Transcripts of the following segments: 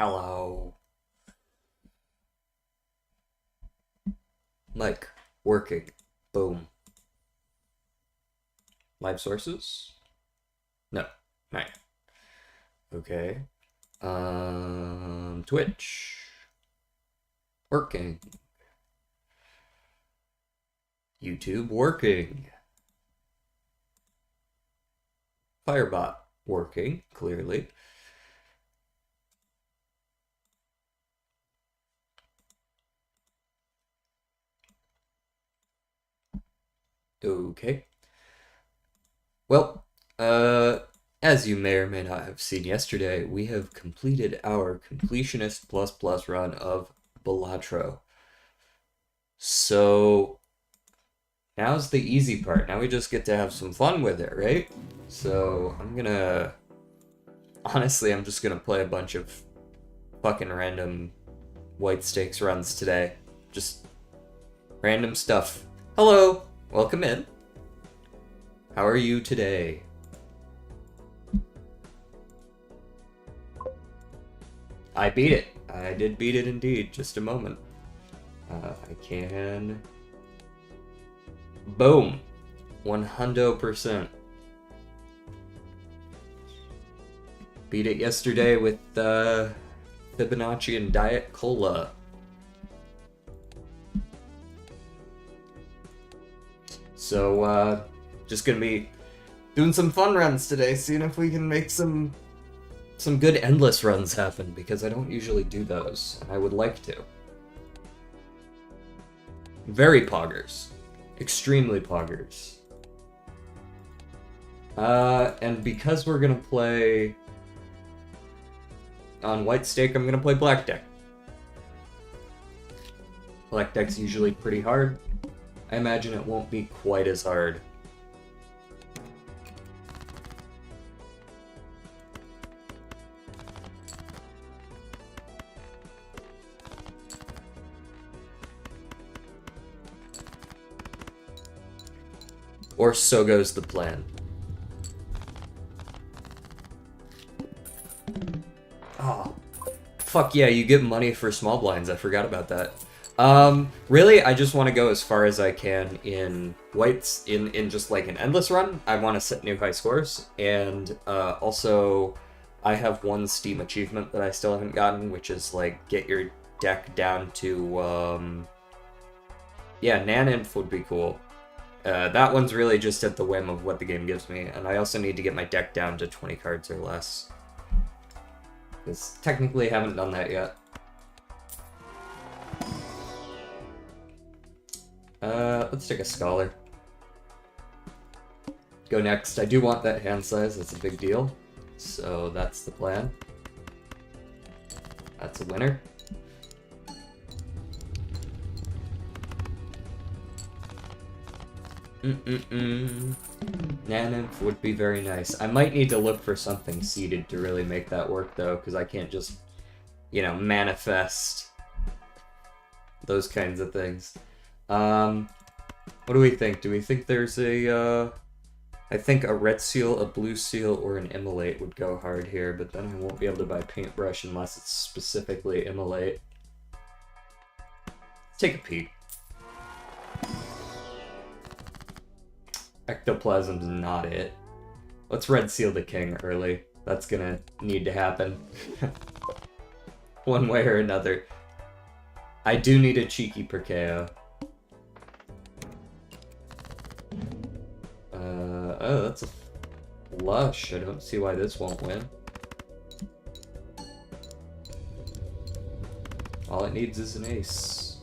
Hello. Mic. Working. Boom. Live sources? No. Right. Okay. Twitch. Working. YouTube working. Firebot working, clearly. Okay. Well, as you may or may not have seen yesterday, we have completed our completionist plus run of Balatro. So now's the easy part. Now we just get to have some fun with it, right? So honestly, I'm just gonna play a bunch of fucking random white stakes runs today. Just random stuff. Hello, welcome in. How are you today? I beat it. I did beat it indeed. Just a moment. I can... Boom! 100%. Beat it yesterday with Fibonacci and Diet Cola. So, just gonna be doing some fun runs today, seeing if we can make some good endless runs happen, because I don't usually do those, and I would like to. Very poggers. Extremely poggers. And because we're gonna play on white stake, I'm gonna play black deck. Black deck's usually pretty hard. I imagine it won't be quite as hard. Or so goes the plan. Oh, fuck yeah, you get money for small blinds. I forgot about that. Really, I just want to go as far as I can in whites, in just like an endless run. I want to set new high scores, and also I have one Steam achievement that I still haven't gotten, which is like get your deck down to, yeah, Naninf would be cool. That one's really just at the whim of what the game gives me, and I also need to get my deck down to 20 cards or less. Because technically I haven't done that yet. Let's take a Scholar. Go next. I do want that hand size, that's a big deal. So that's the plan. That's a winner. Naninf would be very nice. I might need to look for something seeded to really make that work, though, because I can't just, you know, manifest those kinds of things. What do we think? Do we think there's a, I think a red seal, a blue seal, or an immolate would go hard here, but then I won't be able to buy paintbrush unless it's specifically immolate. Take a peek. Ectoplasm's not it. Let's red seal the king early. That's gonna need to happen. One way or another. I do need a cheeky Perkeo. Oh, that's a flush. I don't see why this won't win. All it needs is an ace.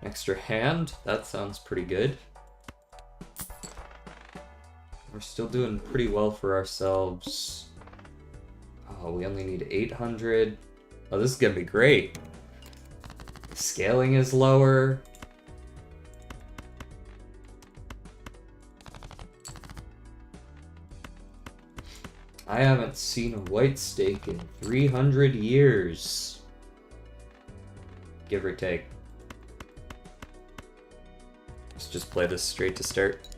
Extra hand, that sounds pretty good. We're still doing pretty well for ourselves. Oh, we only need 800. Oh, this is gonna be great. Scaling is lower. I haven't seen a white stake in 300 years. Give or take. Let's just play this straight to start.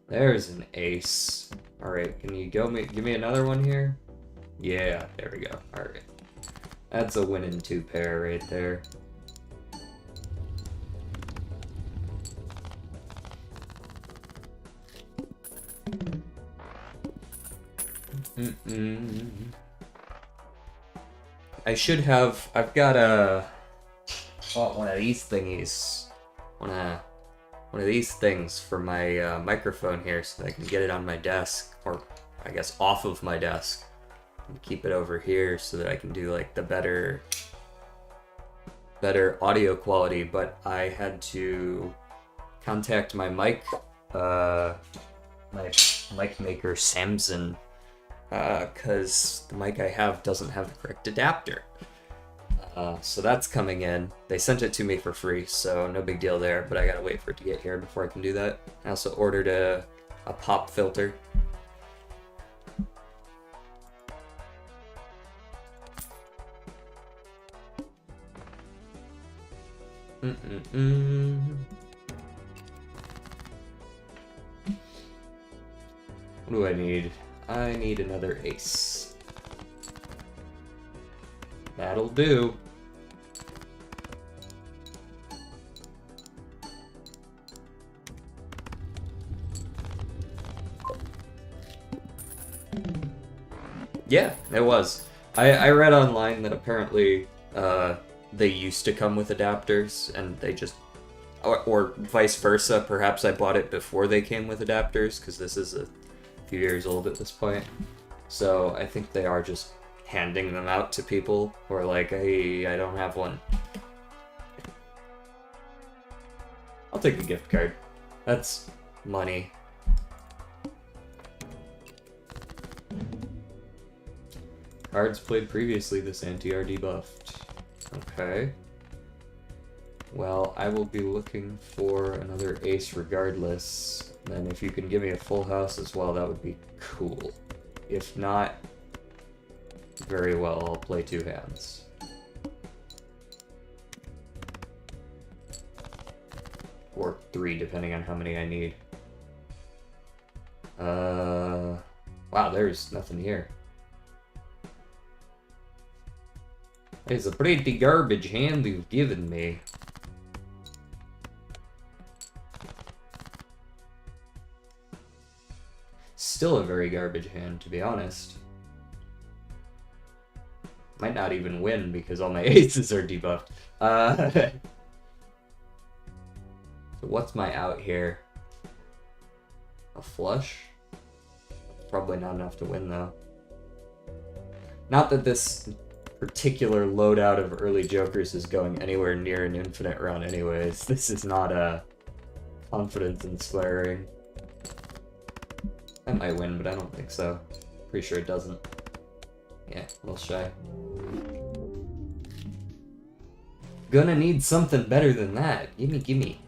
There's an ace. Alright, can you give me another one here? Yeah, there we go. Alright. That's a winning 2 pair right there. I should have... I've got one of these thingies. One of these things for my microphone here so that I can get it on my desk, or I guess off of my desk, and keep it over here so that I can do like the better audio quality. But I had to contact my mic maker Samson, because the mic I have doesn't have the correct adapter. So that's coming in. They sent it to me for free, so no big deal there, but I gotta wait for it to get here before I can do that. I also ordered a pop filter. What do I need? I need another ace. That'll do. Yeah, it was. I read online that apparently they used to come with adapters, and they just... Or vice versa, perhaps I bought it before they came with adapters, because this is a few years old at this point. So I think they are just handing them out to people who are like, hey, I don't have one. I'll take a gift card. That's money. Cards played previously, this anti-are debuffed. Okay. Well, I will be looking for another ace regardless. And if you can give me a full house as well, that would be cool. If not, very well, I'll play 2 hands. Or 3, depending on how many I need. Wow, there's nothing here. It's a pretty garbage hand you've given me. Still a very garbage hand, to be honest. Might not even win because all my aces are debuffed. So what's my out here? A flush? Probably not enough to win, though. Not that this particular loadout of early jokers is going anywhere near an infinite run anyways. This is not a confidence inspiring. That might win, but I don't think so. Pretty sure it doesn't. Yeah, a little shy. Gonna need something better than that. Gimme, gimme.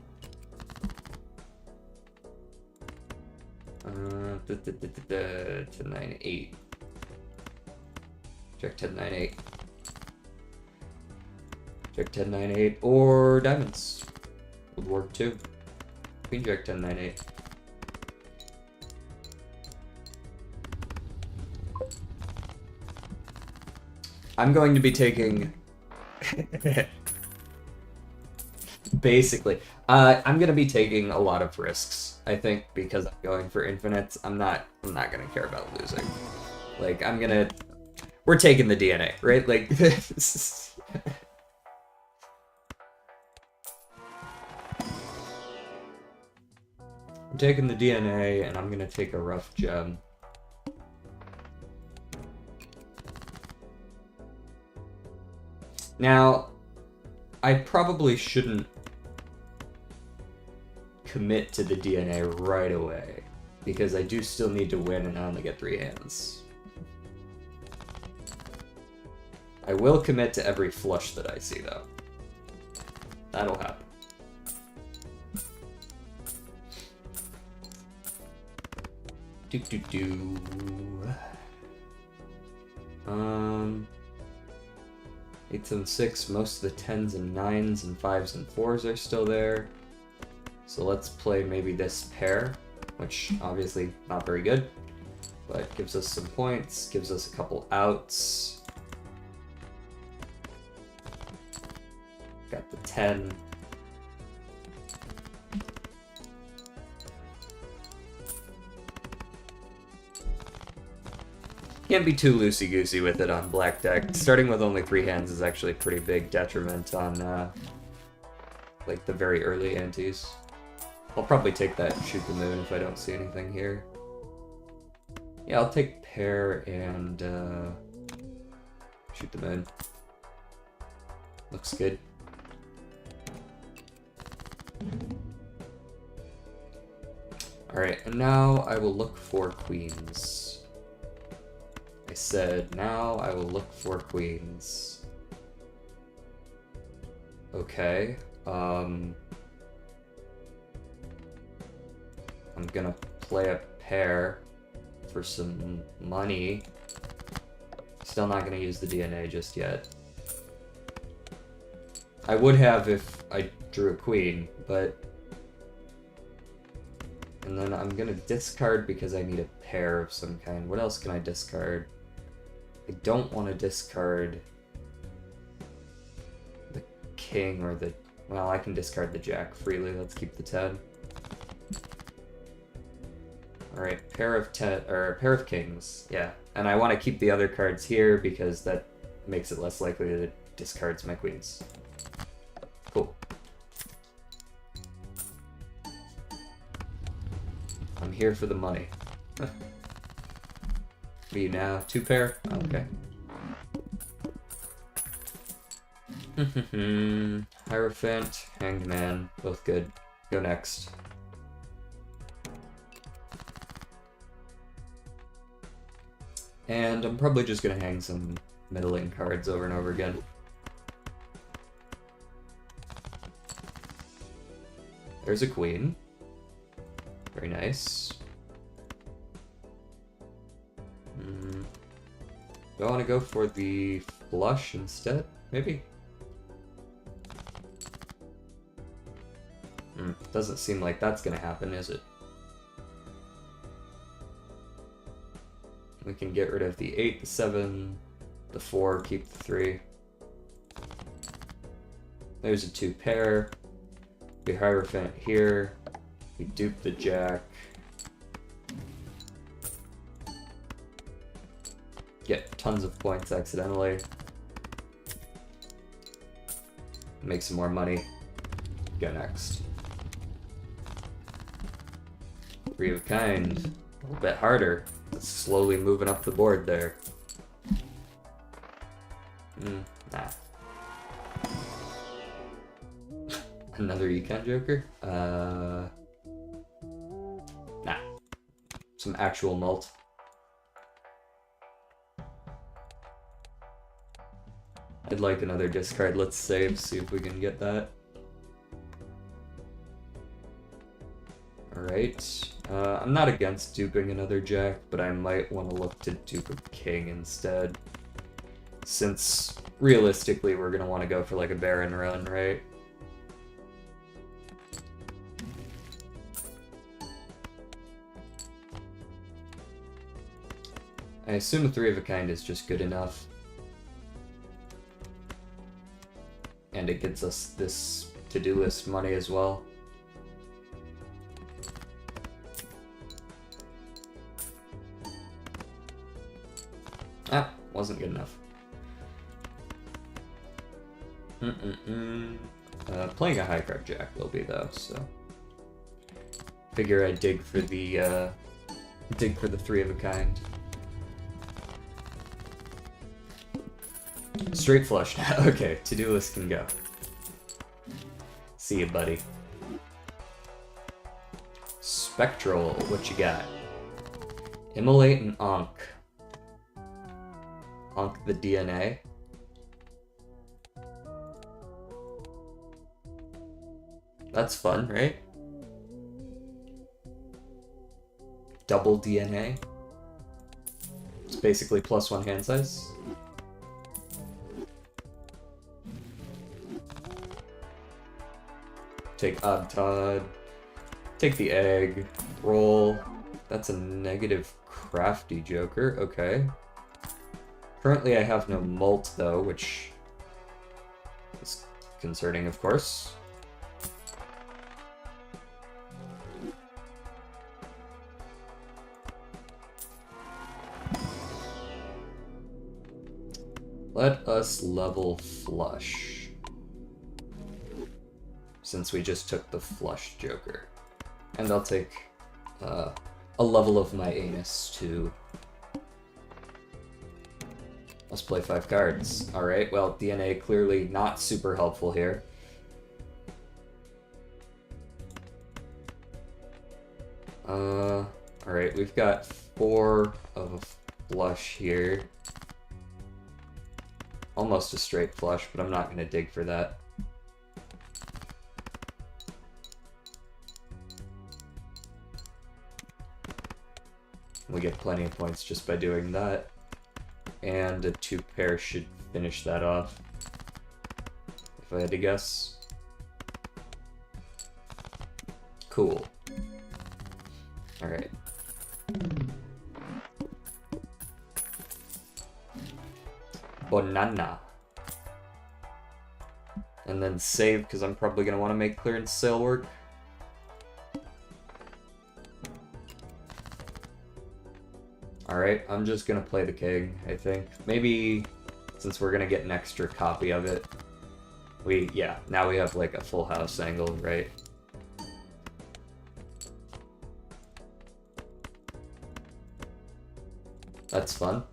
10-9-8. Check 10-9-8. Check 10-9-8 or diamonds. Would work too. Queen Jack 10-9-8. I'm going to be taking... Basically. I'm going to be taking a lot of risks, I think, because I'm going for infinites. I'm not going to care about losing. Like, we're taking the DNA, right? Like, I'm taking the DNA, and I'm going to take a rough gem. Now, I probably shouldn't commit to the DNA right away, because I do still need to win and I only get 3 hands. I will commit to every flush that I see, though. That'll happen. Do-do-do. 8s and 6, most of the 10s and 9s and 5s and 4s are still there. So let's play maybe this pair. which obviously not very good, but gives us some points, gives us a couple outs. Got the 10. Can't be too loosey-goosey with it on black deck. Starting with only 3 hands is actually a pretty big detriment on, like, the very early antes. I'll probably take that and shoot the moon if I don't see anything here. Yeah, I'll take pair and, shoot the moon. Looks good. Alright, and now I will look for queens. I said, now I will look for queens. Okay, I'm gonna play a pair for some money. Still not gonna use the DNA just yet. I would have if I drew a queen, but... And then I'm gonna discard because I need a pair of some kind. What else can I discard? I don't want to discard the king or the... Well, I can discard the jack freely. Let's keep the 10. Alright, pair of 10, or pair of kings. Yeah, and I want to keep the other cards here because that makes it less likely that it discards my queens. Cool. I'm here for the money. Me now, 2 pair? Okay. Hierophant, Hanged Man, both good. Go next. And I'm probably just gonna hang some middling cards over and over again. There's a queen. Very nice. Do I want to go for the flush instead? Maybe? Doesn't seem like that's gonna happen, is it? We can get rid of the 8, the 7, the 4, keep the 3. There's a 2 pair. We Hierophant here. We dupe the jack. Get tons of points accidentally. Make some more money. Go next. 3 of a kind. A little bit harder. It's slowly moving up the board there. Nah. Another econ joker? Nah. Some actual mult. I'd like another discard. Let's save, see if we can get that. Alright. I'm not against duping another jack, but I might want to look to dupe a king instead. Since, realistically, we're going to want to go for like a Baron run, right? I assume a 3 of a kind is just good enough. And it gets us this to-do list money as well. Ah, wasn't good enough. Playing a high card jack will be though, so figure I dig for the 3 of a kind. Straight flush now. Okay, to-do list can go. See ya, buddy. Spectral, what you got? Immolate and Ankh. Ankh the DNA. That's fun, right? Double DNA. It's basically +1 hand size. Take Odd Todd. Take the egg. Roll. That's a negative crafty joker. Okay. Currently I have no malt, though, which is concerning, of course. Let us level flush. Since we just took the flush joker. And I'll take a level of my anus, too. Let's play 5 cards. Alright, well, DNA clearly not super helpful here. Alright, we've got 4 of a flush here. Almost a straight flush, but I'm not going to dig for that. We get plenty of points just by doing that. And a 2 pair should finish that off. If I had to guess. Cool. Alright. Banana. And then save, because I'm probably going to want to make clearance sale work. Alright, I'm just gonna play the king, I think. Maybe, since we're gonna get an extra copy of it, yeah, now we have like a full house angle, right? That's fun.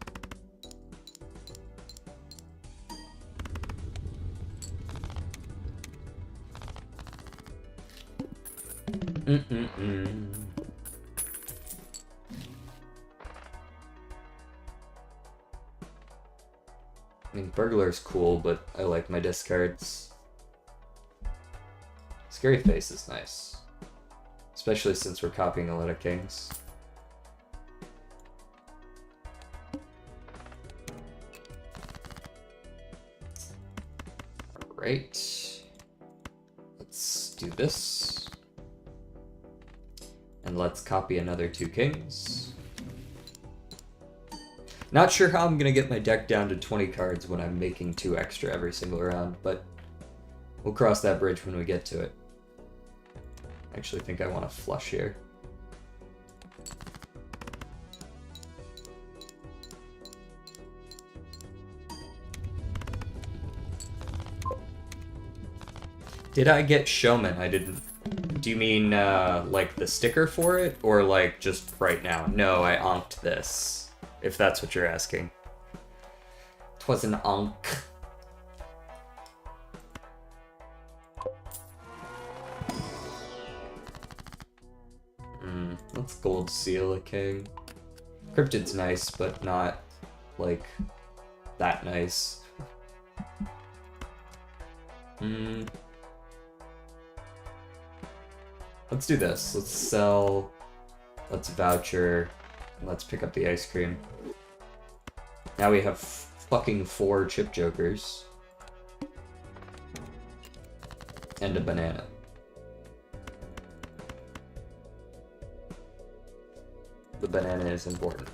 I mean, Burglar's cool, but I like my discards. Scary Face is nice. Especially since we're copying a lot of kings. Alright. Let's do this. And let's copy another 2 kings. Not sure how I'm gonna get my deck down to 20 cards when I'm making 2 extra every single round, but we'll cross that bridge when we get to it. I actually think I want to flush here. Did I get Showman? I didn't. Do you mean, like, the sticker for it? Or, like, just right now? No, I onked this. If that's what you're asking. 'Twas an onk. Let's gold seal a king. Cryptid's nice, but not, like, that nice. Let's do this. Let's sell. Let's voucher. And let's pick up the ice cream. Now we have fucking 4 chip jokers. And a banana. The banana is important.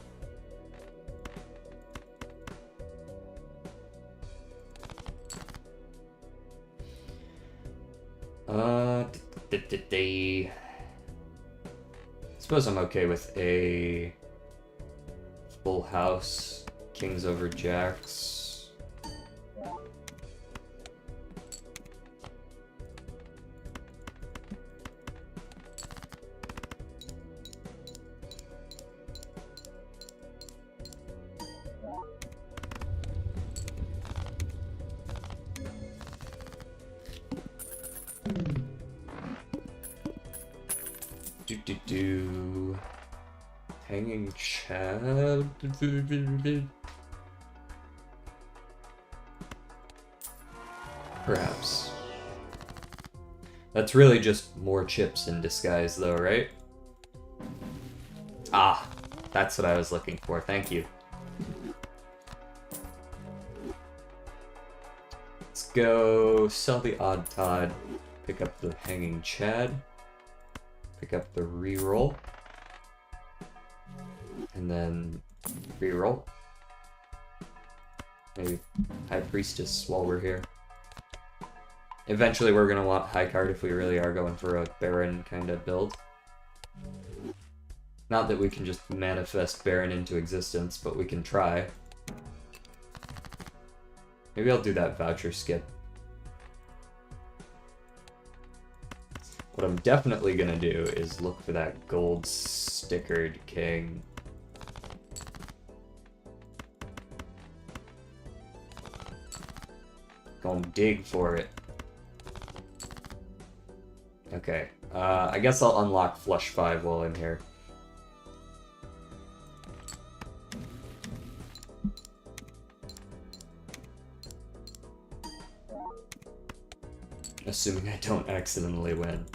Suppose I'm okay with a full house, kings over jacks. Hanging Chad. Perhaps. That's really just more chips in disguise, though, right? Ah, that's what I was looking for. Thank you. Let's go sell the Odd Todd, pick up the Hanging Chad. pick up the reroll. And then reroll. Maybe High Priestess while we're here. Eventually we're gonna want High card if we really are going for a Baron kind of build. Not that we can just manifest Baron into existence, but we can try. Maybe I'll do that voucher skip. What I'm definitely gonna do is look for that gold stickered king. Gonna dig for it. Okay, I guess I'll unlock Flush 5 while I'm here. Assuming I don't accidentally win.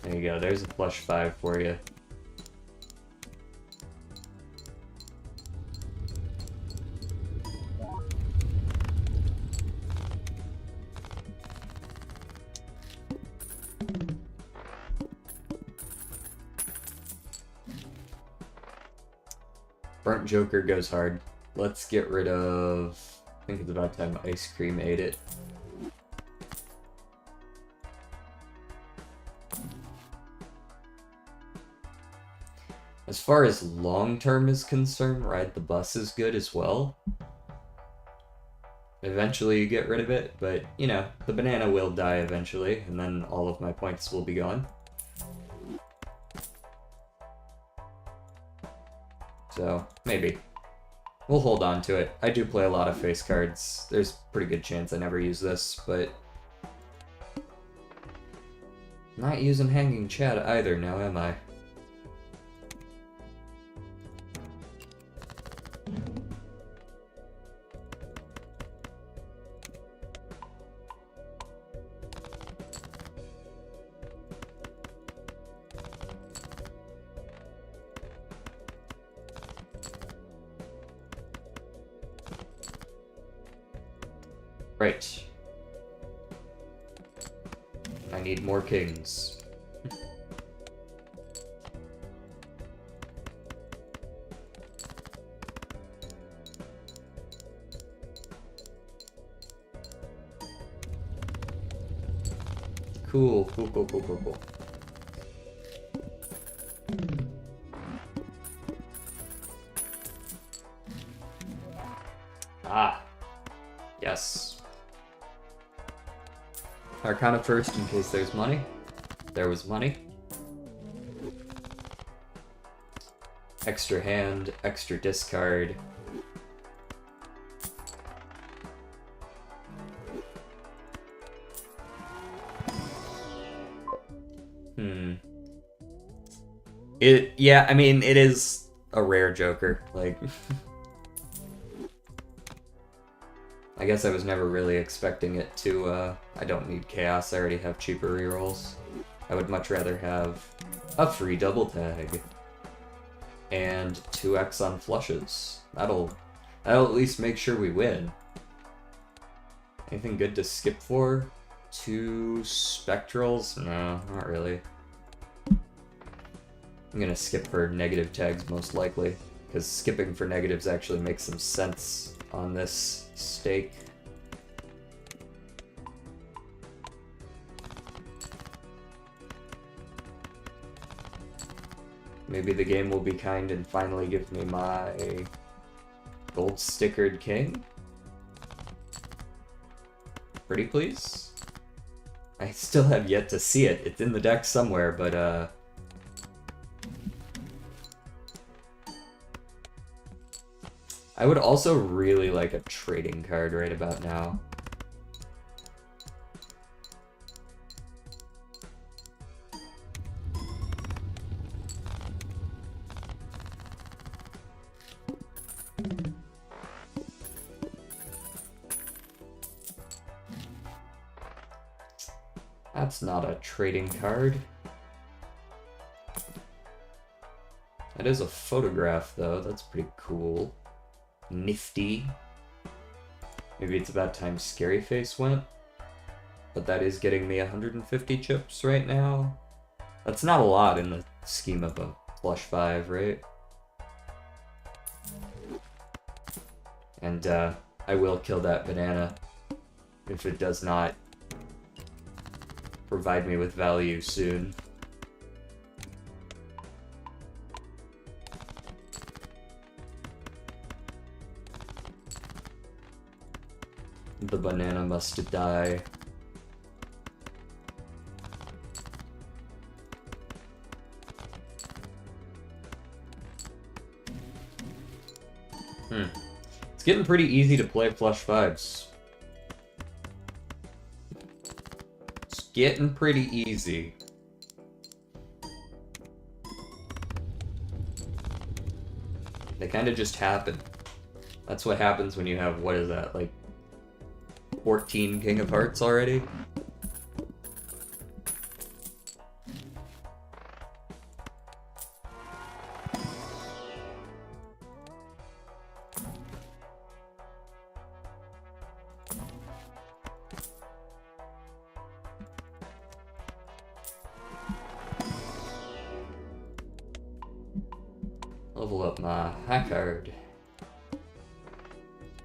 There you go, there's a Flush 5 for you. Burnt Joker goes hard. Let's get rid of... I think it's about time Ice Cream ate it. As far as long-term is concerned, Ride the Bus is good as well. Eventually you get rid of it, but, you know, the banana will die eventually, and then all of my points will be gone. So, maybe. We'll hold on to it. I do play a lot of face cards. There's a pretty good chance I never use this, but... Not using Hanging Chad either now, am I? Right. I need more kings. Cool, cool, cool, cool, cool, cool. Ah. Yes. Arcana first in case there's money. There was money. Extra hand, extra discard. Yeah, I mean, it is a rare Joker, like... I guess I was never really expecting it to, I don't need Chaos, I already have cheaper rerolls. I would much rather have a free double tag. And 2x on flushes. That'll at least make sure we win. Anything good to skip for? 2 spectrals? No, not really. I'm gonna skip for negative tags most likely, because skipping for negatives actually makes some sense on this stake. Maybe the game will be kind and finally give me my gold stickered king. Pretty please? I still have yet to see it. It's in the deck somewhere, but I would also really like a trading card right about now. That's not a trading card. That is a photograph, though. That's pretty cool. Nifty. Maybe it's about time Scary Face went. But that is getting me 150 chips right now. That's not a lot in the scheme of a flush 5, right? And I will kill that banana if it does not provide me with value soon. The banana must die. It's getting pretty easy to play flush 5s. It's getting pretty easy. They kind of just happen. That's what happens when you have, what is that, like 14 King of Hearts already? Level up my high card.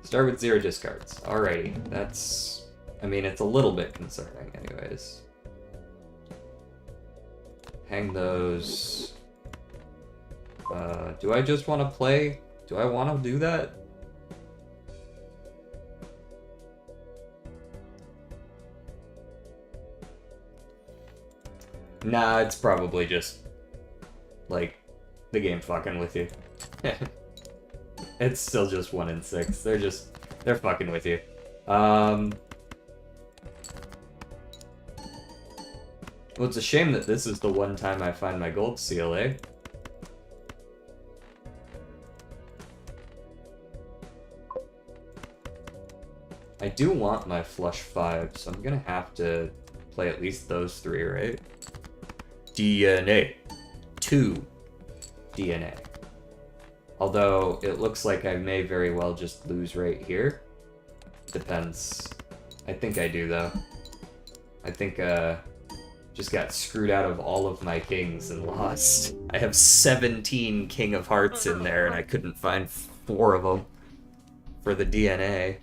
Start with 0 discards. Alrighty, that's... I mean, it's a little bit concerning anyways. Hang those. Do I just want to play? Do I want to do that? Nah, it's probably just, like, the game fucking with you. It's still just 1 in 6. They're fucking with you. Well, it's a shame that this is the one time I find my gold seal, eh? I do want my flush 5, so I'm gonna have to play at least those 3, right? DNA. 2 DNA. Although, it looks like I may very well just lose right here. Depends. I think I do, though. I think, just got screwed out of all of my kings and lost. I have 17 King of Hearts in there, and I couldn't find 4 of them for the DNA.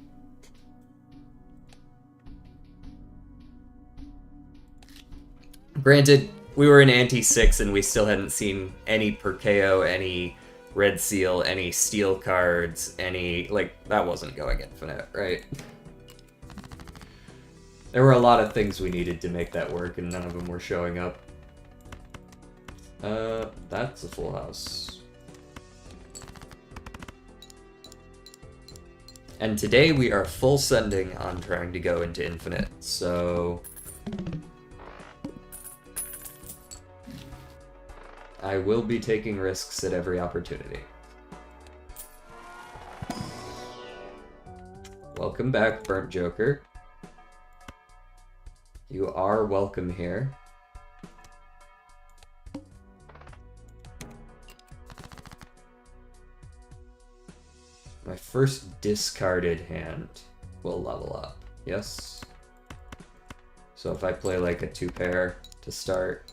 Granted, we were in Ante-6 and we still hadn't seen any per KO, any red seal, any steel cards, any... like, that wasn't going infinite, right? There were a lot of things we needed to make that work, and none of them were showing up. That's a full house. And today we are full sending on trying to go into infinite, so... I will be taking risks at every opportunity. Welcome back, Burnt Joker. You are welcome here. My first discarded hand will level up, yes? So if I play like a 2-pair to start,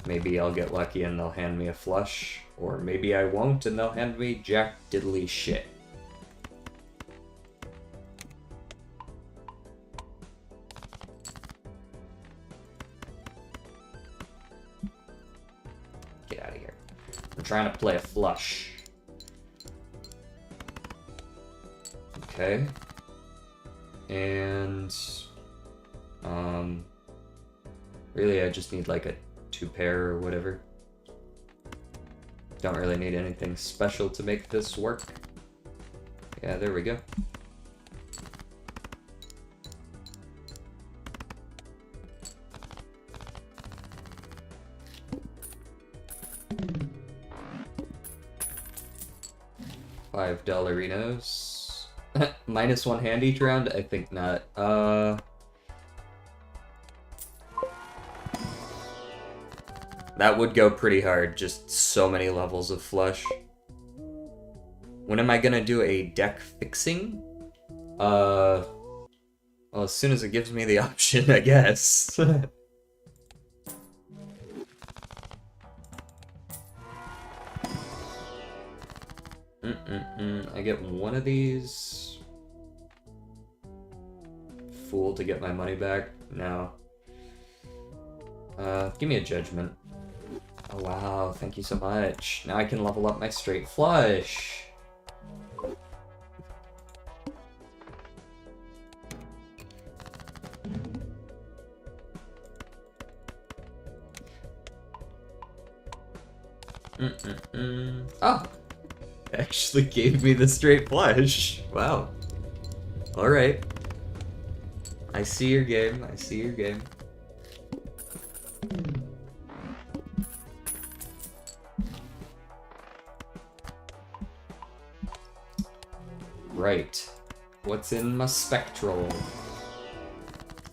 maybe I'll get lucky and they'll hand me a flush, or maybe I won't and they'll hand me jack diddly shit. Get out of here. I'm trying to play a flush. Okay. And... really I just need like a 2-pair or whatever. Don't really need anything special to make this work. Yeah, there we go. $5 minus 1 hand each round? I think not. That would go pretty hard, just so many levels of flush. When am I gonna do a deck fixing? Well, as soon as it gives me the option, I guess. I get one of these. Fool to get my money back? No. Give me a judgment. Oh wow, thank you so much. Now I can level up my straight flush. Oh! It actually gave me the straight flush. Wow. Alright. I see your game, I see your game. Right. What's in my spectral?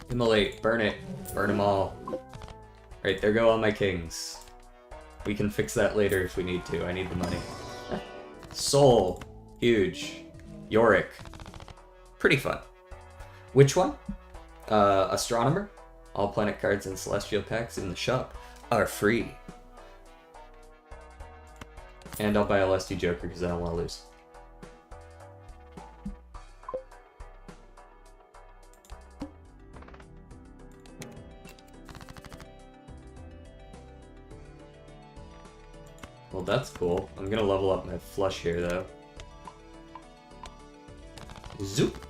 Immolate, burn it. Burn them all. Right, there go all my kings. We can fix that later if we need to. I need the money. Soul. Huge. Yorick. Pretty fun. Which one? Astronomer. All planet cards and celestial packs in the shop are free. And I'll buy a lusty joker because I don't want to lose. Well, that's cool. I'm gonna level up my flush here, though. Zoop!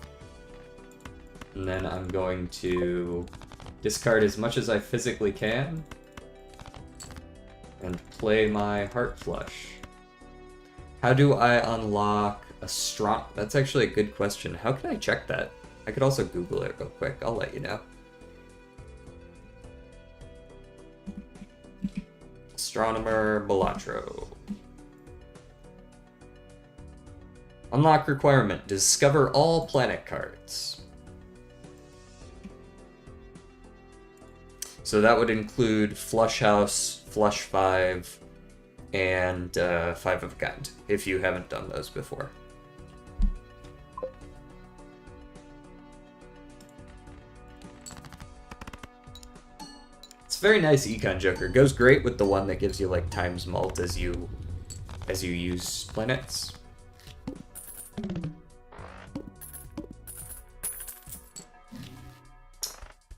And then I'm going to discard as much as I physically can and play my heart flush. How do I unlock a strong... That's actually a good question. How can I check that? I could also Google it real quick. I'll let you know. Astronomer Balatro. Unlock requirement. Discover all planet cards. So that would include Flush House, Flush 5, and 5 of a kind, if you haven't done those before. It's a very nice econ joker. Goes great with the one that gives you like times mult as you use planets.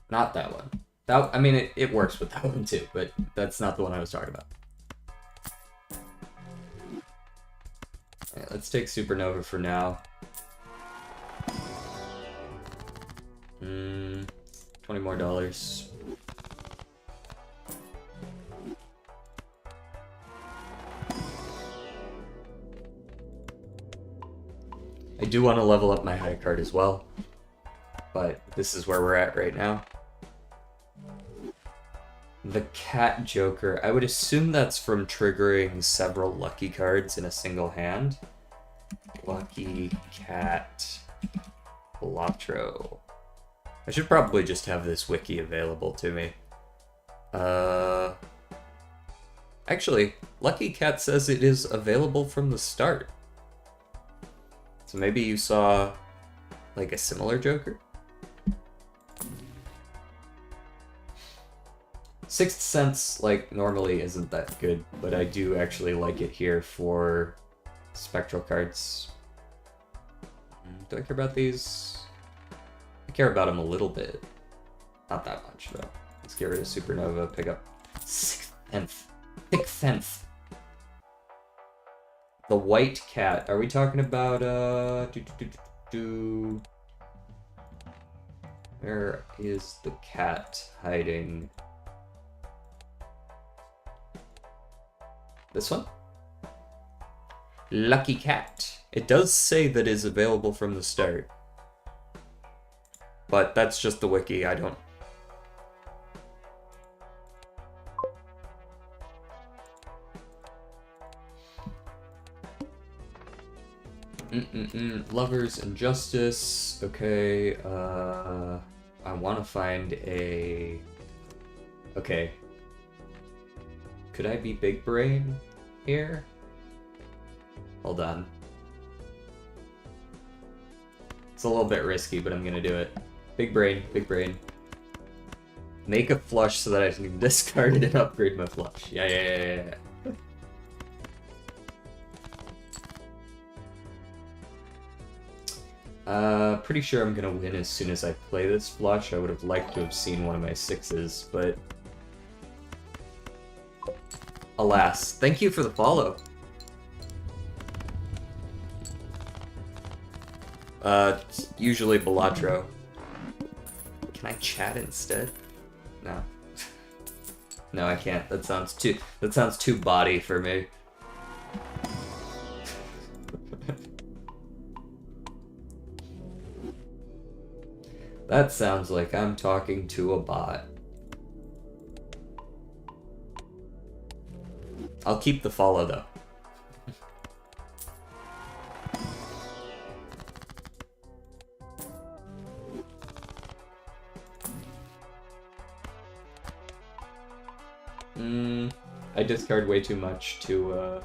Not that one. That, I mean, it works with that one too, but that's not the one I was talking about. Alright, let's take Supernova for now. 20 more dollars. I do want to level up my high card as well, but this is where we're at right now. The Cat Joker. I would assume that's from triggering several lucky cards in a single hand. Lucky Cat Balatro. I should probably just have this wiki available to me. Actually, Lucky Cat says it is available from the start. So maybe you saw like a similar Joker? Sixth Sense, like, normally isn't that good, but I do actually like it here for spectral cards. Do I care about these? I care about them a little bit. Not that much, though. Let's get rid of Supernova, pick up Sixth Sense. The White Cat. Are we talking about, Where is the cat hiding? This one? Lucky Cat. It does say that is available from the start. But that's just the wiki, I don't... Lovers and Justice. Okay, I want to find a... Okay. Could I be Big Brain here? Hold on. It's a little bit risky, but I'm gonna do it. Big Brain, Big Brain. Make a flush so that I can discard it and upgrade my flush. Yeah. Pretty sure I'm gonna win as soon as I play this flush. I would have liked to have seen one of my 6s, but... alas. Thank you for the follow. Usually Balatro. Can I chat instead? No. No, I can't. That sounds too body for me. That sounds like I'm talking to a bot. I'll keep the follow, though. I discard way too much to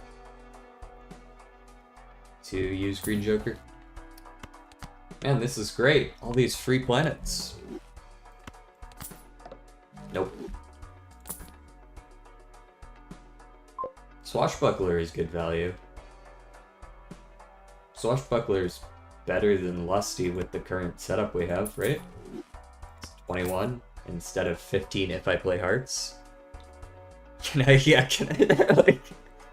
use Green Joker. Man, this is great. All these free planets. Nope. Swashbuckler is good value. Swashbuckler's better than Lusty with the current setup we have, right? It's 21 instead of 15 if I play Hearts. Can I, like...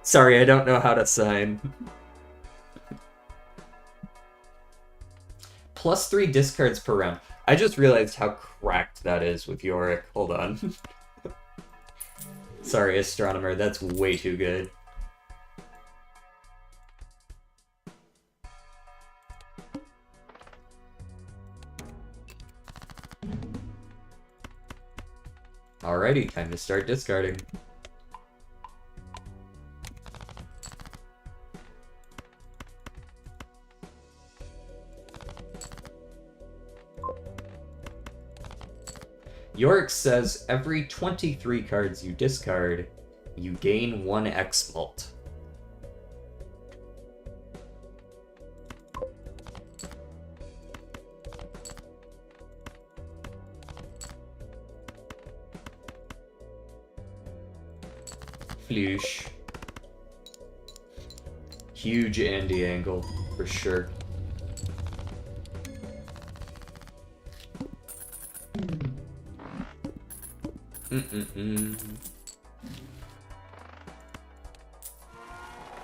Sorry, I don't know how to sign. +3 discards per round. I just realized how cracked that is with Yorick. Hold on. Sorry, Astronomer, that's way too good. Alrighty, time to start discarding. Yorick says every 23 cards you discard, you gain 1 X-Mult. Floosh. Huge Andy angle, for sure.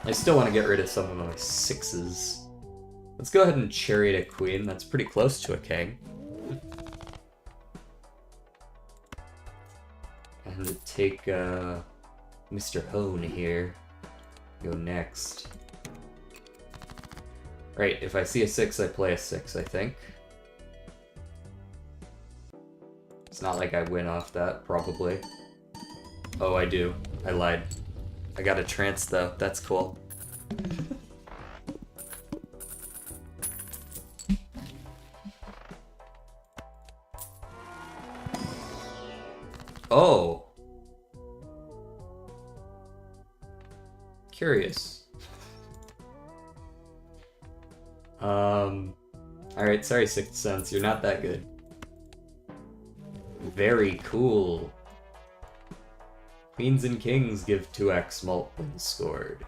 I still want to get rid of some of my 6s. Let's go ahead and Chariot a Queen. That's pretty close to a king. And take Mr. Hone here. Go next. Right, if I see a 6, I play a 6, I think. It's not like I win off that, probably. Oh, I do. I lied. I got a trance, though. That's cool. Oh! Curious. Alright, sorry, Sixth Sense. You're not that good. Very cool. Queens and Kings give 2x mult when scored.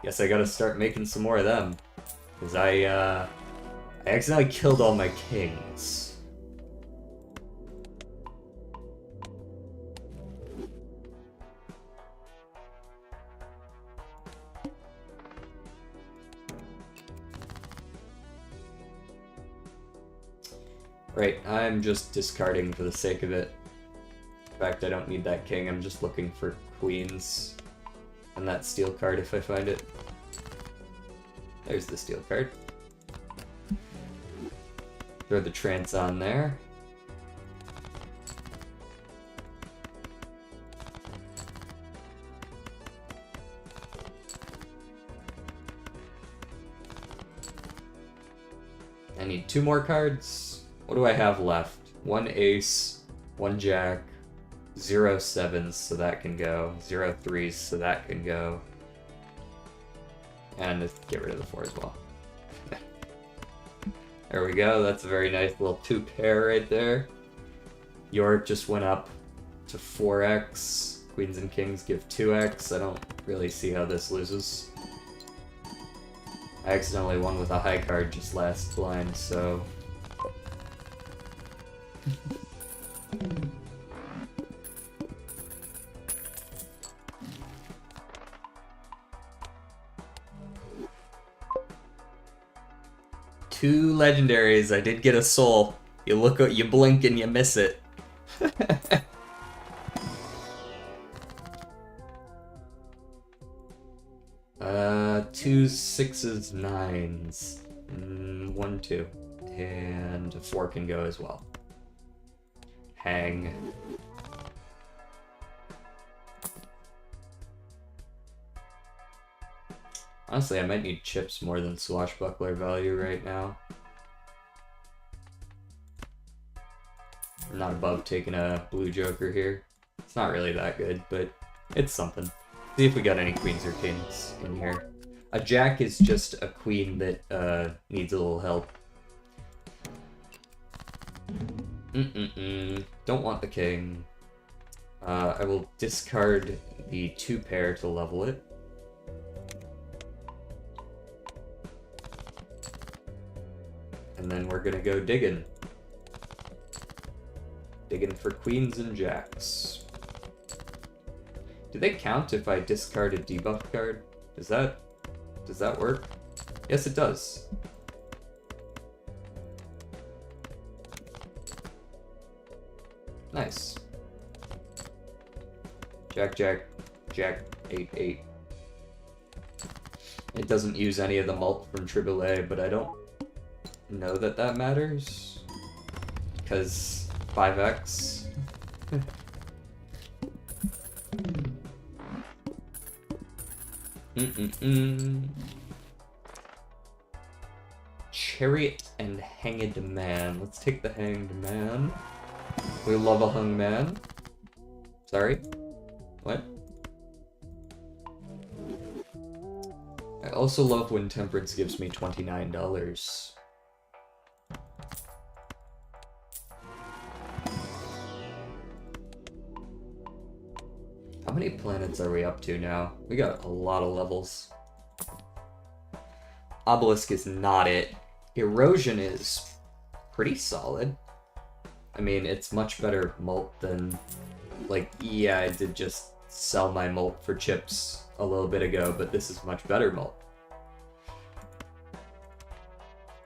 Guess I gotta start making some more of them. Because I accidentally killed all my kings. Right, I'm just discarding for the sake of it. In fact, I don't need that king, I'm just looking for queens. And that steel card if I find it. There's the steel card. Throw the trance on there. I need 2 more cards. What do I have left? 1 ace, 1 jack, 0 sevens, so that can go, 0 threes, so that can go. And let's get rid of the 4 as well. There we go, that's a very nice little 2 pair right there. Yorick just went up to 4x. Queens and Kings give 2x. I don't really see how this loses. I accidentally won with a high card just last blind, so... Two legendaries. I did get a soul. You look at, you blink and you miss it. Two sixes, nines. 1, 2. And 4 can go as well. Hang. Honestly, I might need chips more than swashbuckler value right now. I'm not above taking a blue joker here. It's not really that good, but it's something. See if we got any queens or kings in here. A jack is just a queen that needs a little help. Don't want the king. I will discard the 2 pair to level it. And then we're gonna go digging. Digging for queens and jacks. Do they count if I discard a debuff card? Does that work? Yes, it does. Nice. Jack, jack, jack, 8, 8. It doesn't use any of the mult from AAA, but I don't know that that matters. Because 5x. Chariot and Hanged Man. Let's take the Hanged Man. We love a hung man. Sorry? What? I also love when Temperance gives me $29. How many planets are we up to now? We got a lot of levels. Obelisk is not it. Erosion is pretty solid. I mean, it's much better mult than... Like, yeah, I did just sell my mult for chips a little bit ago, but this is much better mult.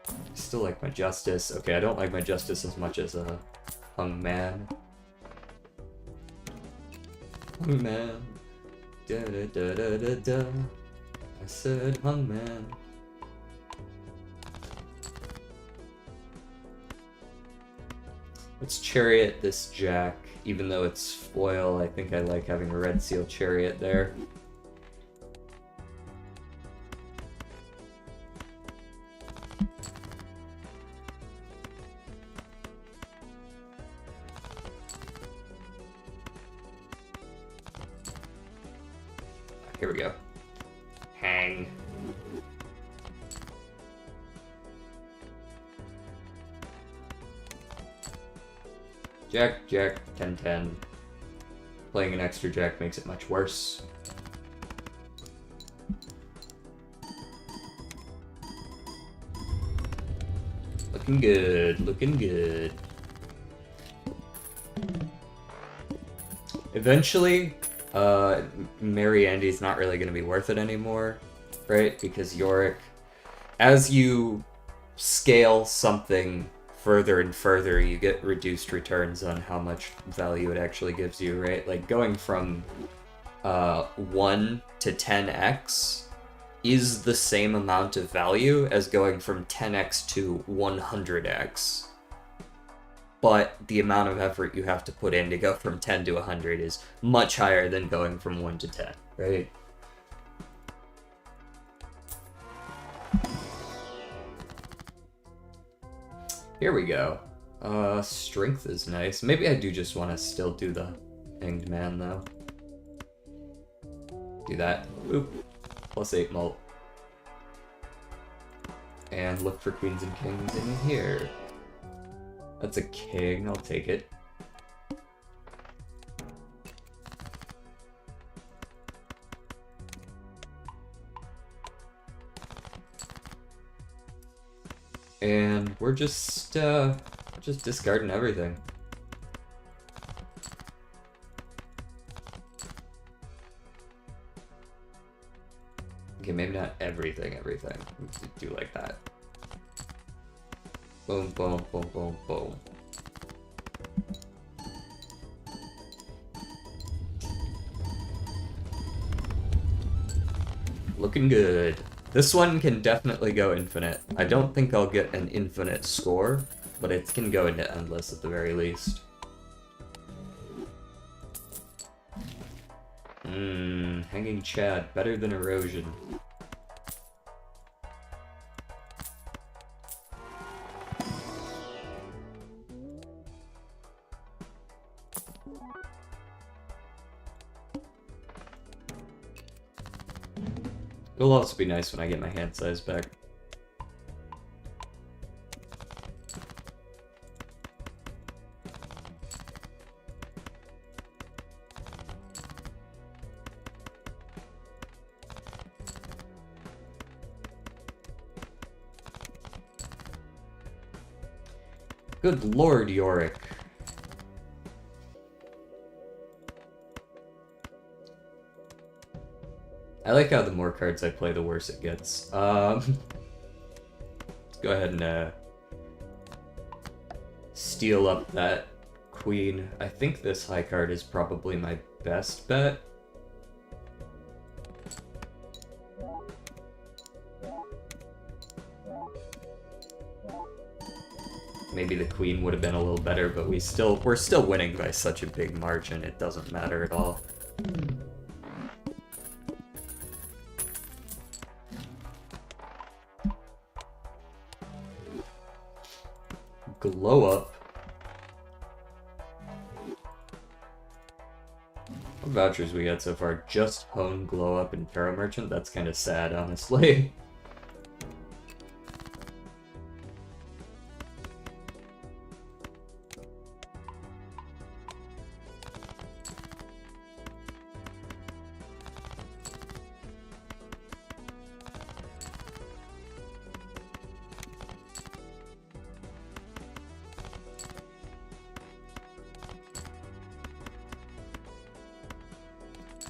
I still like my Justice. Okay, I don't like my Justice as much as a hung man. Hung man. Da da da da da da. I said hung man. Let's chariot this jack. Even though it's foil, I think I like having a red seal chariot there. Here we go. Hang. Jack, jack, 10, 10. Playing an extra jack makes it much worse. Looking good, looking good. Eventually, Mary Andy's not really going to be worth it anymore, right? Because Yorick, as you scale something further and further, you get reduced returns on how much value it actually gives you, right? Like going from 1 to 10x is the same amount of value as going from 10x to 100x. But the amount of effort you have to put in to go from 10 to 100 is much higher than going from 1 to 10, right? Here we go. Strength is nice. Maybe I do just want to still do the Hanged Man, though. Do that. Oop. +8 mult. And look for queens and kings in here. That's a king, I'll take it. we're just discarding everything. Okay, maybe not everything. We should do like that. Boom, boom, boom, boom, boom. Looking good. This one can definitely go infinite. I don't think I'll get an infinite score, but it can go into endless at the very least. Hanging Chad, better than erosion. It'll also be nice when I get my hand size back. Good lord, Yorick. I like how the more cards I play, the worse it gets. Let's go ahead and steal up that queen. I think this high card is probably my best bet. Maybe the queen would have been a little better, but we're still winning by such a big margin, it doesn't matter at all. Glow up. What vouchers we got so far? Just Hone, Glow Up, and Pharaoh Merchant? That's kind of sad, honestly.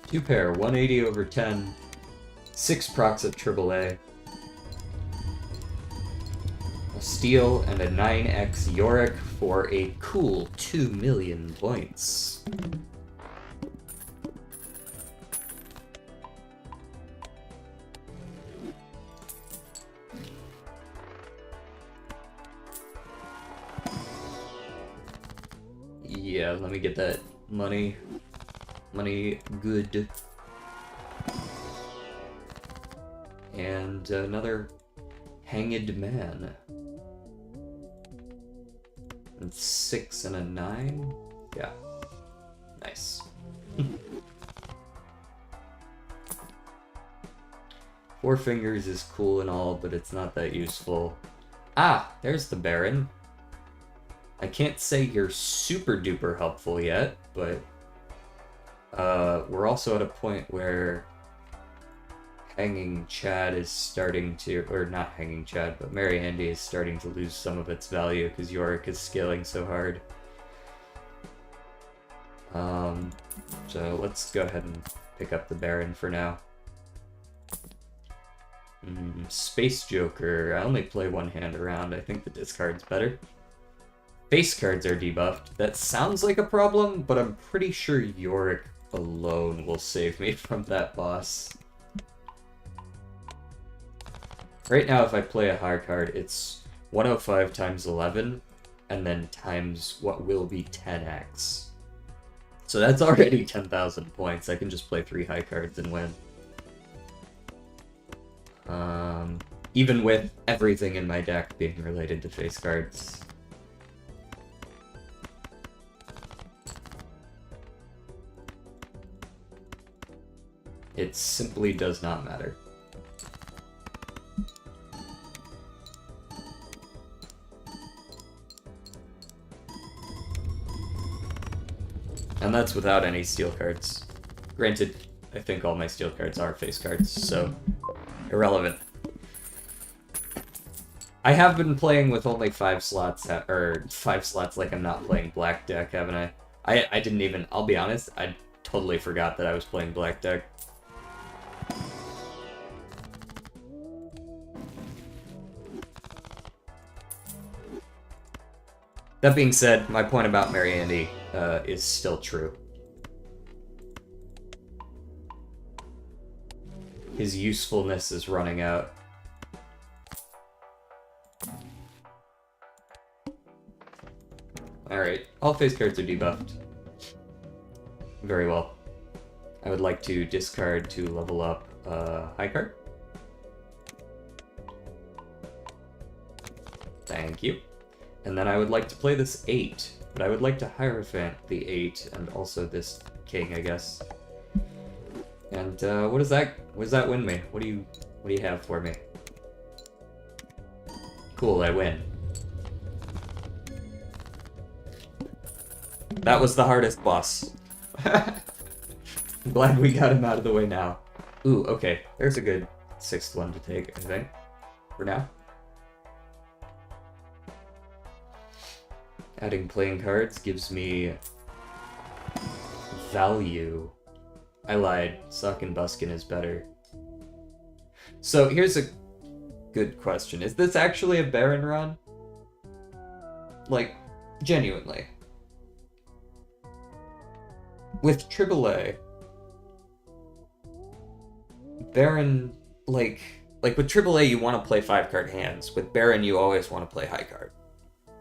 Two pair, 180 over 10, 6 procs at AAA, a steal, and a 9x Yorick for a cool 2 million points. Yeah, let me get that money. Money good. And another Hanged Man. And 6 and a 9? Yeah. Nice. Four Fingers is cool and all, but it's not that useful. Ah, there's the Baron. I can't say you're super duper helpful yet, but we're also at a point where Hanging Chad is starting to, or not Hanging Chad, but Merry Andy is starting to lose some of its value because Yorick is scaling so hard. So let's go ahead and pick up the Baron for now. Space Joker. I only play one hand around. I think the discard's better. Face cards are debuffed. That sounds like a problem, but I'm pretty sure Yorick alone will save me from that boss. Right now, if I play a high card, it's 105 times 11, and then times what will be 10x. So that's already 10,000 points. I can just play 3 high cards and win. Even with everything in my deck being related to face cards. It simply does not matter. And that's without any steel cards. Granted, I think all my steel cards are face cards, so irrelevant. I have been playing with only 5 slots, or 5 slots like I'm not playing Black Deck, haven't I? I didn't even, I'll be honest, I totally forgot that I was playing Black Deck. That being said, my point about Mary Andy is still true. His usefulness is running out. Alright, all face cards are debuffed. Very well. I would like to discard to level up high card. Thank you. And then I would like to play this 8, but I would like to Hierophant the 8 and also this king, I guess. And what does that win me? What do you have for me? Cool, I win. That was the hardest boss. I'm glad we got him out of the way now. Ooh, okay. There's a good 6th one to take, I think. For now. Adding playing cards gives me value. I lied. Suck and Buskin is better. So here's a good question. Is this actually a Baron run? Like, genuinely. With AAA, Baron, like with AAA you want to play 5-card hands. With Baron you always want to play high card.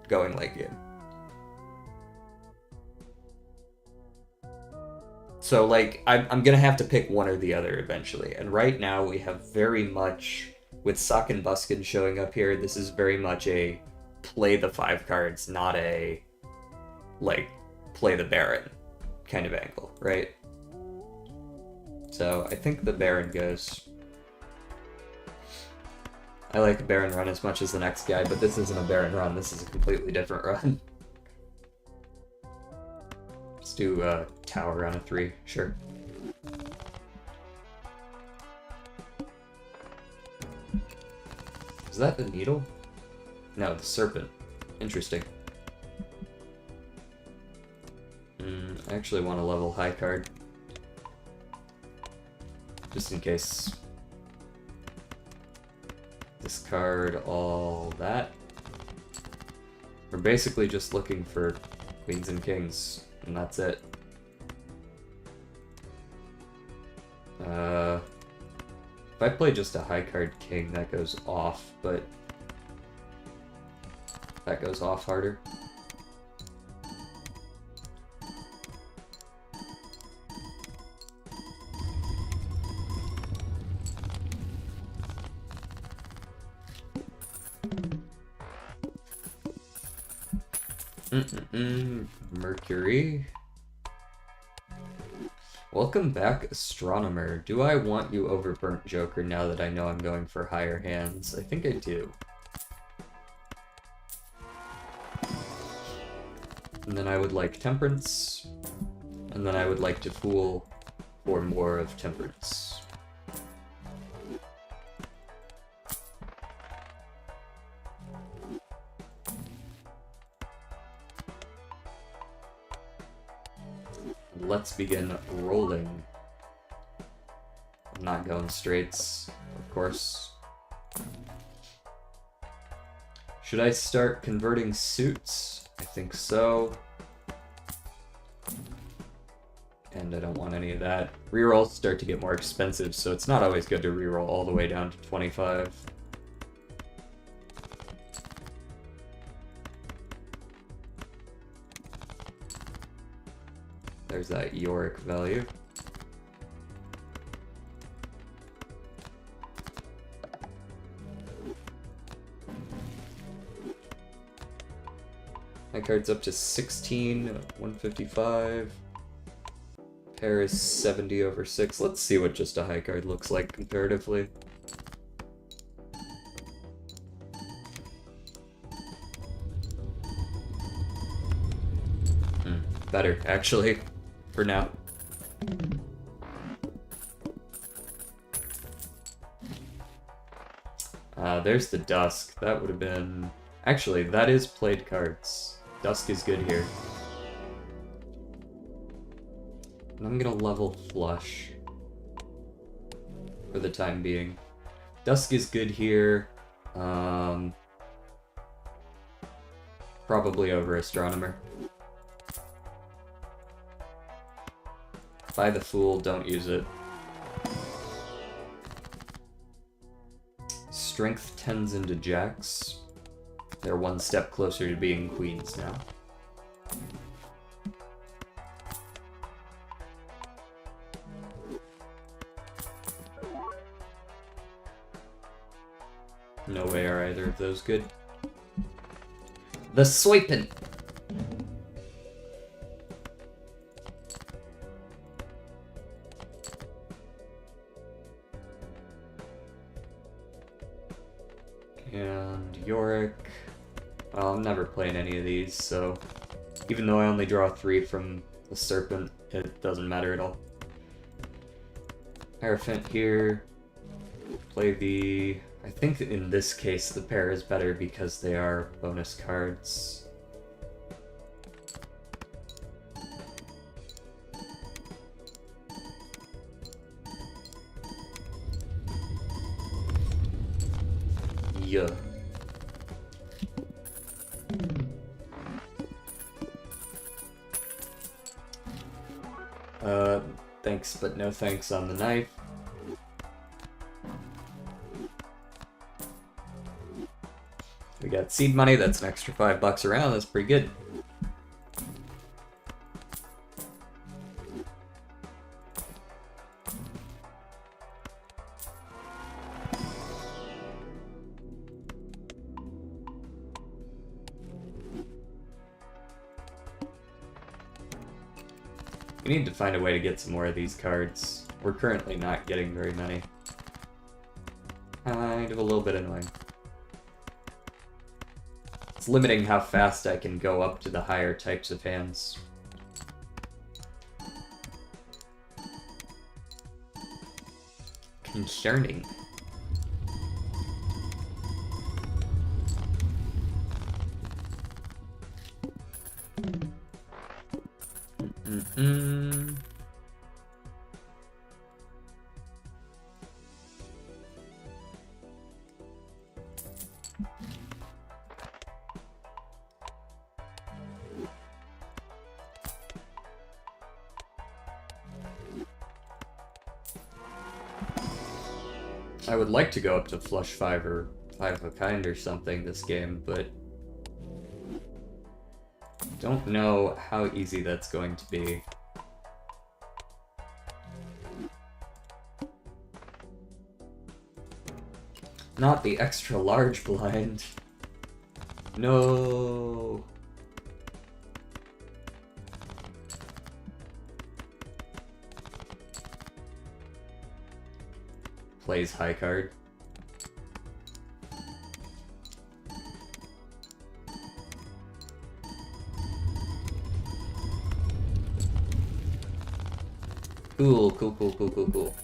Going late game. So, like, I'm gonna have to pick one or the other eventually. And right now we have very much, with Sock and Buskin showing up here, this is very much a play the 5 cards, not a, like, play the Baron kind of angle, right? So, I think the Baron goes. I like a Baron run as much as the next guy, but this isn't a Baron run, this is a completely different run. Let's do Tower on a 3, sure. Is that the needle? No, the serpent. Interesting. I actually want to level high card. Just in case. Discard all that. We're basically just looking for queens and kings. And that's it. If I play just a high card king, that goes off, but that goes off harder. Mercury. Welcome back, Astronomer. Do I want you over Burnt Joker now that I know I'm going for higher hands? I think I do. And then I would like Temperance. And then I would like to Fool for more of Temperance. Let's begin rolling. I'm not going straights, of course. Should I start converting suits? I think so. And I don't want any of that. Rerolls start to get more expensive, so it's not always good to reroll all the way down to 25. There's that Yorick value. My card's up to 16, 155. Pair is 70 over 6. Let's see what just a high card looks like comparatively. Better, actually. For now. There's the Dusk. That would have been... Actually, that is played cards. Dusk is good here. And I'm gonna level Flush. For the time being. Dusk is good here. Probably over Astronomer. Buy the Fool, don't use it. Strength 10s into Jacks. They're one step closer to being queens now. No way are either of those good. The Swipin'! And Yorick. Well, I'm never playing any of these, so even though I only draw 3 from the Serpent, it doesn't matter at all. Hierophant here. Play the... I think that in this case the pair is better because they are bonus cards. Yeah. Thanks but no thanks on the knife. We got seed money, that's an extra $5 around, that's pretty good. We need to find a way to get some more of these cards. We're currently not getting very many. Kind of a little bit annoying. It's limiting how fast I can go up to the higher types of hands. Concerning. I would like to go up to Flush 5 or 5 of a kind or something this game, but don't know how easy that's going to be. Not the extra large blind. No. Plays high card. Cool, cool, cool, cool, cool, cool.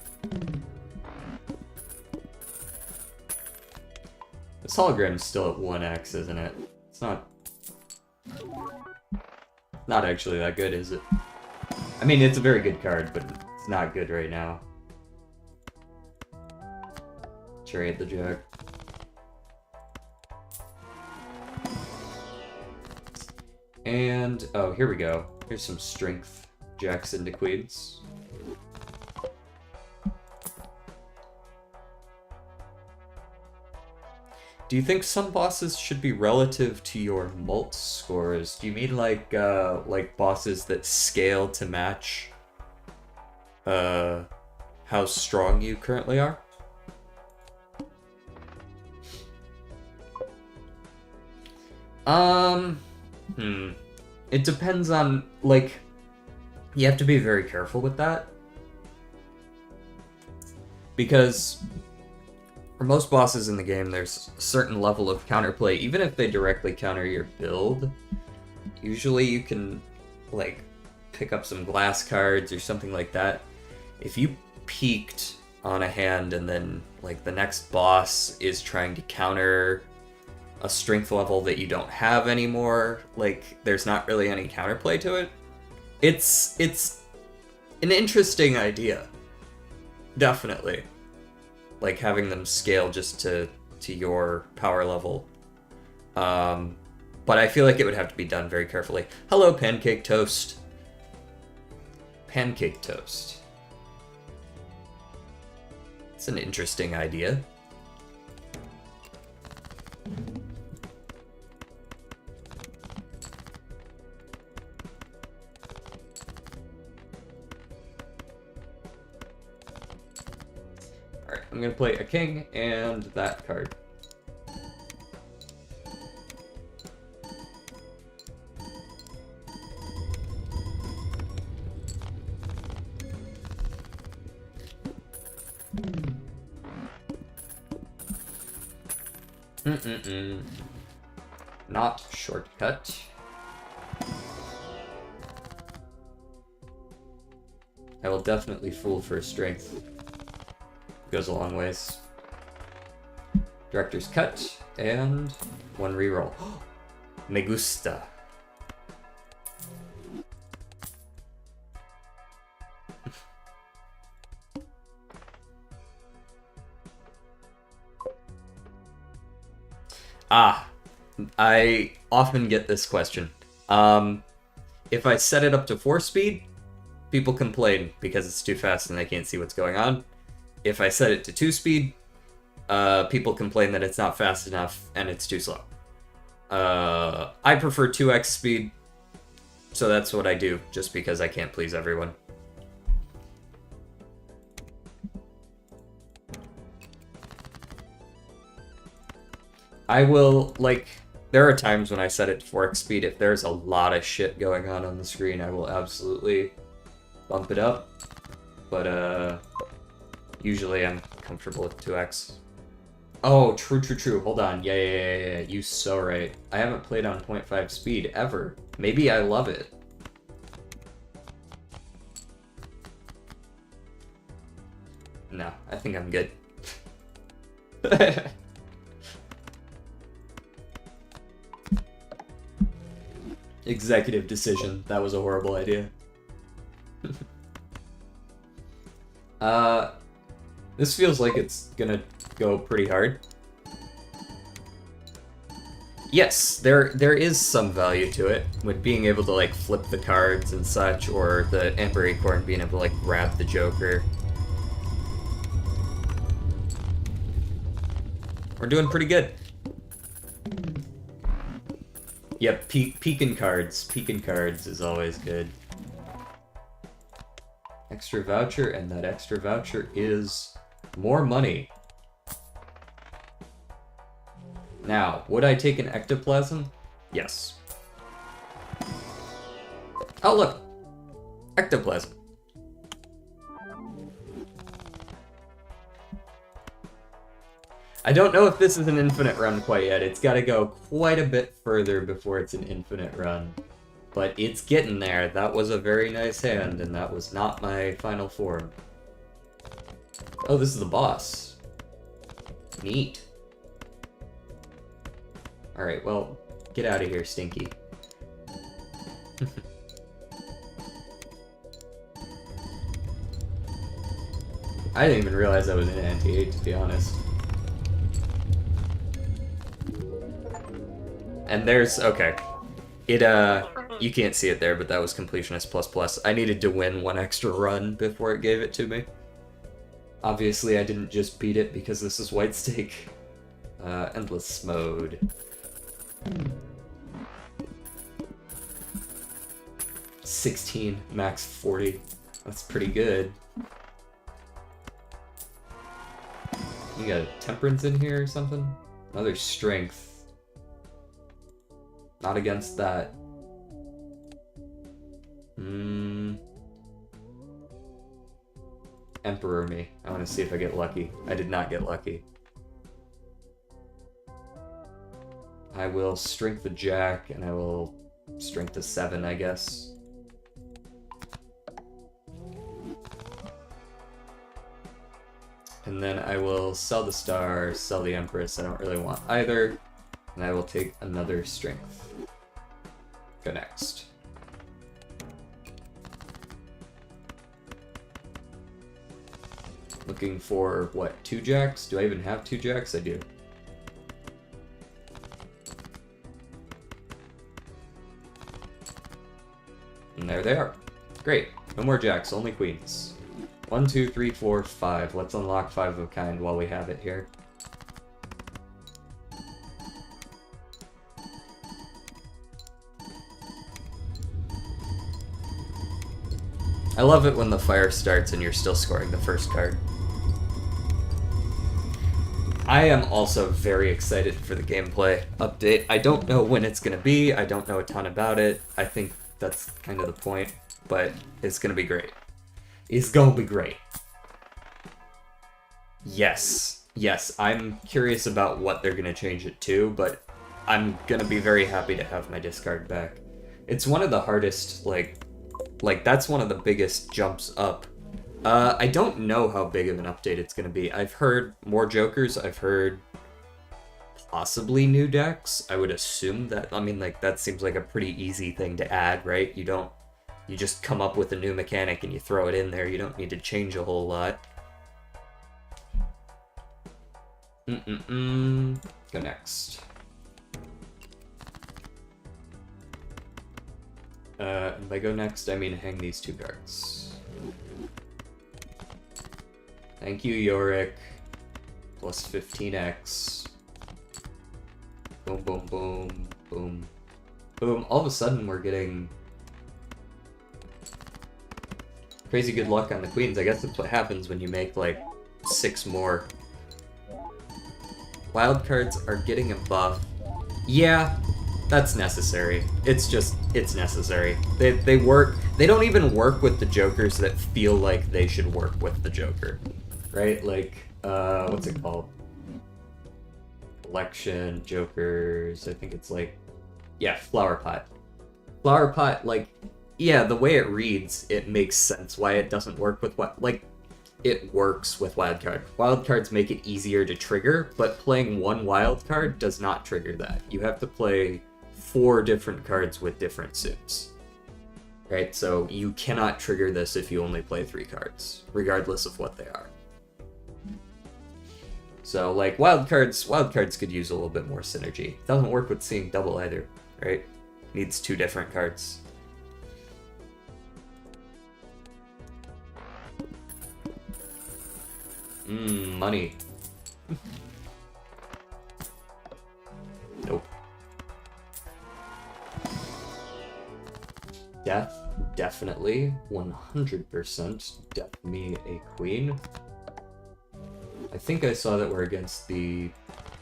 This hologram's still at 1x, isn't it? It's not actually that good, is it? I mean, it's a very good card, but it's not good right now. Chariot the Jack. And, oh, here we go. Here's some strength Jacks into queens. Do you think some bosses should be relative to your mult scores? Do you mean like bosses that scale to match how strong you currently are? It depends on, like, you have to be very careful with that. Because for most bosses in the game, there's a certain level of counterplay. Even if they directly counter your build, usually you can, like, pick up some glass cards or something like that. If you peeked on a hand and then like the next boss is trying to counter a strength level that you don't have anymore. Like, there's not really any counterplay to it. It's an interesting idea. Definitely. Like, having them scale just to your power level. But I feel like it would have to be done very carefully. Hello, Pancake Toast. Pancake Toast. It's an interesting idea. Alright, I'm gonna play a king and that card. Not shortcut. I will definitely fool for strength. Goes a long ways. Director's cut and one reroll. Me gusta. I often get this question. If I set it up to 4-speed, people complain because it's too fast and they can't see what's going on. If I set it to 2-speed, people complain that it's not fast enough and it's too slow. I prefer 2x speed, so that's what I do, just because I can't please everyone. I will, like, there are times when I set it to 4x speed, if there's a lot of shit going on the screen, I will absolutely bump it up. But, usually I'm comfortable with 2x. Oh, true. Hold on. Yeah. You so right. I haven't played on 0.5 speed ever. Maybe I love it. No, I think I'm good. Executive decision. That was a horrible idea. This feels like it's gonna go pretty hard. Yes, there is some value to it, with being able to, like, flip the cards and such, or the Emperor Acorn being able to, like, grab the Joker. We're doing pretty good. Yep, peeking cards. Peeking cards is always good. Extra voucher, and that extra voucher is more money. Now, would I take an ectoplasm? Yes. Oh, look! Ectoplasm. I don't know if this is an infinite run quite yet. It's got to go quite a bit further before it's an infinite run. But it's getting there. That was a very nice hand, and that was not my final form. Oh, this is the boss. Neat. Alright, well, get out of here, Stinky. I didn't even realize I was in anti-8, to be honest. And there's, okay. It, you can't see it there, but that was Completionist++. I needed to win one extra run before it gave it to me. Obviously, I didn't just beat it because this is White Stake. Endless mode. 16, max 40. That's pretty good. You got a temperance in here or something? Another strength. Not against that. Emperor me. I want to see if I get lucky. I did not get lucky. I will strength the jack, and I will strength the 7, I guess. And then I will sell the star, sell the Empress. I don't really want either. And I will take another strength. Go next. Looking for, what, 2 jacks? Do I even have 2 jacks? I do. And there they are. Great. No more jacks, only queens. 1, 2, 3, 4, 5. Let's unlock 5 of a kind while we have it here. I love it when the fire starts and you're still scoring the first card. I am also very excited for the gameplay update. I don't know when it's going to be. I don't know a ton about it. I think that's kind of the point, but it's going to be great. It's going to be great. Yes, I'm curious about what they're going to change it to, but I'm going to be very happy to have my discard back. It's one of the hardest, like that's one of the biggest jumps up. I don't know how big of an update it's going to be. I've heard more Jokers. I've heard possibly new decks. I would assume that, I mean, like, that seems like a pretty easy thing to add, right? You just come up with a new mechanic and you throw it in there. You don't need to change a whole lot. Go next. And by go next, I mean hang these 2 cards. Thank you, Yorick. Plus 15x. Boom, boom, boom, boom. Boom. All of a sudden, we're getting crazy good luck on the queens. I guess that's what happens when you make, like, 6 more. Wild cards are getting a buff. Yeah, that's necessary. It's necessary. They work. They don't even work with the Jokers that feel like they should work with the Joker. Right? Like, what's it called? Election, Jokers, I think it's like, yeah, Flower Pot. Flower Pot, like, yeah, the way it reads, it makes sense why it doesn't work with what, like, it works with Wildcard. Wildcards make it easier to trigger, but playing 1 wildcard does not trigger that. You have to play 4 different cards with different suits. Right? So you cannot trigger this if you only play 3 cards, regardless of what they are. So, like, wildcards could use a little bit more synergy. It doesn't work with seeing double either, right? Needs 2 different cards. Money. Nope. Death, definitely. 100% death me a queen. I think I saw that we're against the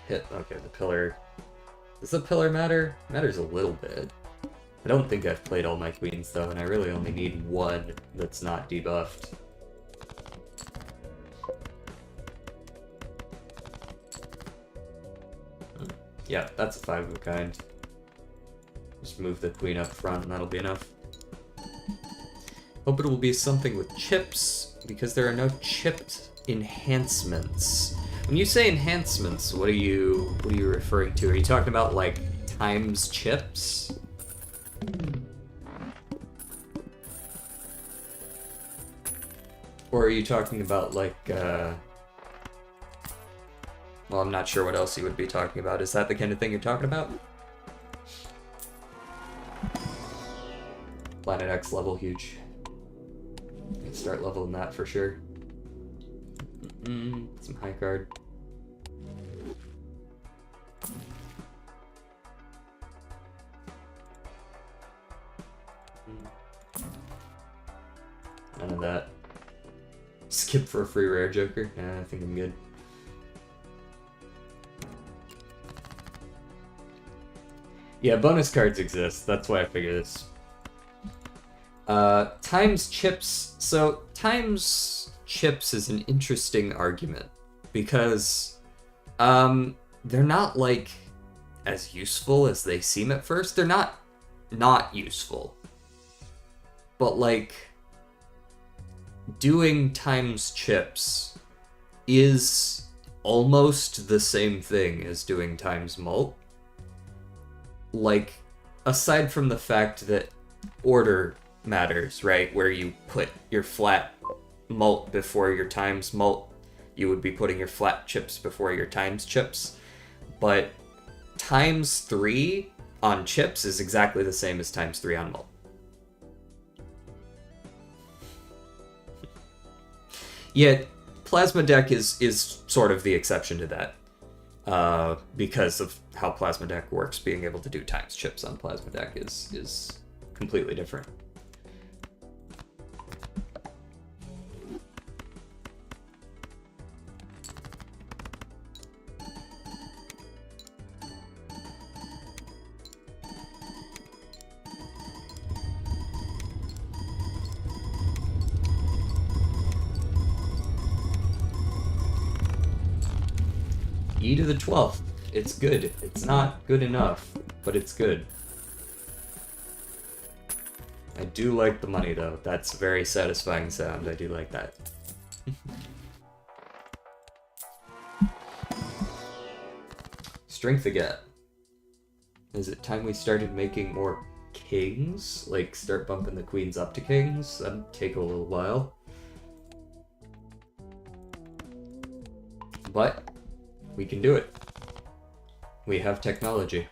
hit. Okay, the pillar. Does the pillar matter? Matters a little bit. I don't think I've played all my queens though, and I really only need 1 that's not debuffed. Yeah, that's a 5 of a kind. Just move the queen up front and that'll be enough. Hope it will be something with chips, because there are no chipped enhancements. When you say enhancements, what are you referring to? Are you talking about, like, times chips? Or are you talking about, like, well, I'm not sure what else you would be talking about. Is that the kind of thing you're talking about? Planet X level, huge. Let's start leveling that for sure. Some high card. None of that. Skip for a free rare Joker? Yeah, I think I'm good. Yeah, bonus cards exist. That's why I figured this. Times chips. So, times chips is an interesting argument. Because, they're not, like, as useful as they seem at first. They're not useful. But, like, doing times chips is almost the same thing as doing times mult. Like, aside from the fact that order matters, right? Where you put your flat mult before your times mult, you would be putting your flat chips before your times chips. But times 3 on chips is exactly the same as times 3 on mult. Yet, Plasma Deck is sort of the exception to that. Because of how Plasma Deck works, being able to do times chips on Plasma Deck is completely different. E to the 12th. It's good. It's not good enough, but it's good. I do like the money, though. That's a very satisfying sound. I do like that. Strength again. Is it time we started making more kings? Like, start bumping the queens up to kings? That'd take a little while. But we can do it. We have technology.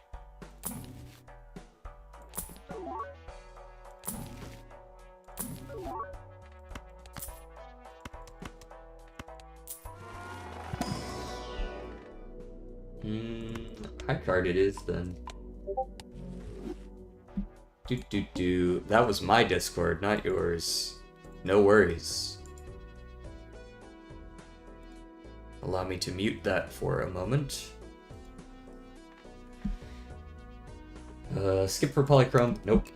High card it is then. That was my Discord, not yours. No worries. Allow me to mute that for a moment. Skip for polychrome. Nope.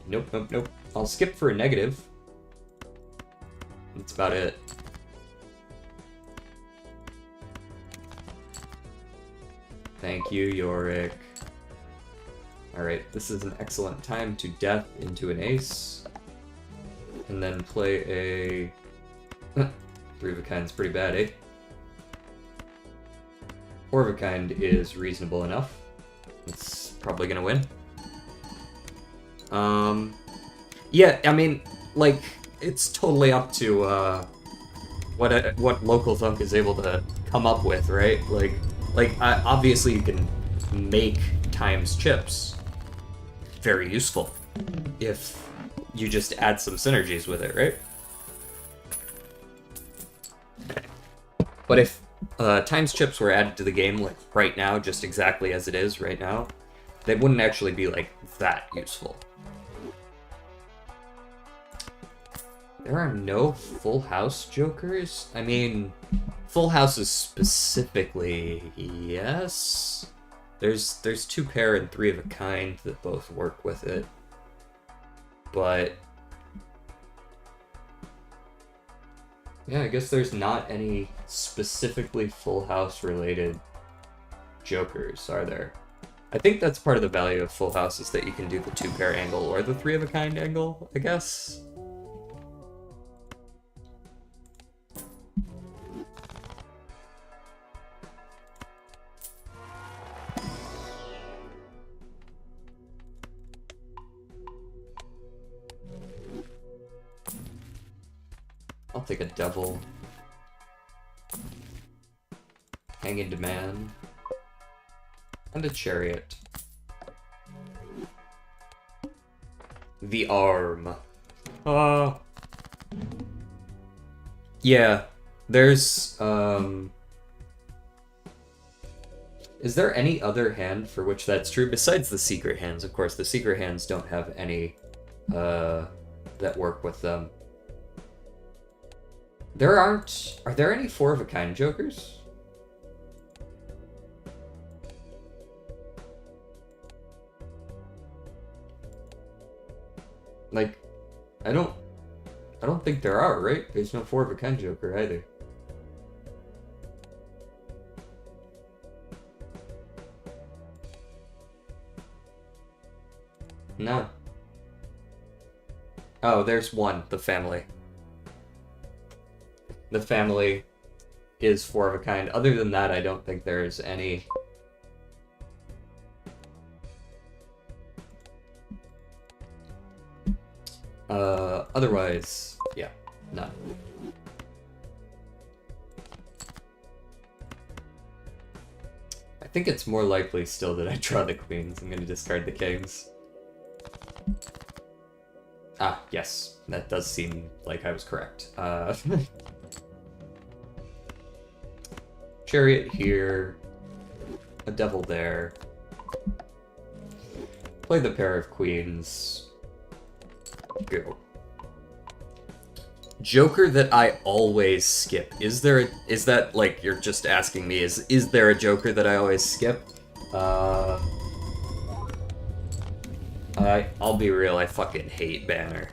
Nope. I'll skip for a negative. That's about it. Thank you, Yorick. Alright, this is an excellent time to death into an ace. And then play a... 3 of a kind's pretty bad, eh? 4 of a kind is reasonable enough. It's probably gonna win. Yeah, I mean, like, it's totally up to, what Local Thunk is able to come up with, right? Obviously you can make times chips. Very useful. If you just add some synergies with it, right? But if times chips were added to the game, like, right now, just exactly as it is right now, they wouldn't actually be, like, that useful. There are no full house jokers? I mean, full houses specifically, yes. There's 2 pair and 3 of a kind that both work with it. But yeah, I guess there's not any specifically full house related jokers, are there? I think that's part of the value of full house is that you can do the 2 pair angle or the 3 of a kind angle, I guess. I'll take a devil. Hang in demand. And a chariot. The arm. Yeah. There's, is there any other hand for which that's true? Besides the secret hands, of course. The secret hands don't have any, that work with them. Are there any 4 of a kind jokers? Like, I don't think there are, right? There's no 4 of a kind joker either. No. Oh, there's one, the family. The family is four of a kind. Other than that, I don't think there's any... Otherwise, yeah, none. I think it's more likely still that I draw the queens. I'm gonna discard the kings. Ah, yes, that does seem like I was correct. Chariot here, a devil there. Play the pair of queens. Go. Joker that I always skip. Is that like you're just asking me? Is there a Joker that I always skip? I'll be real. I fucking hate Banner.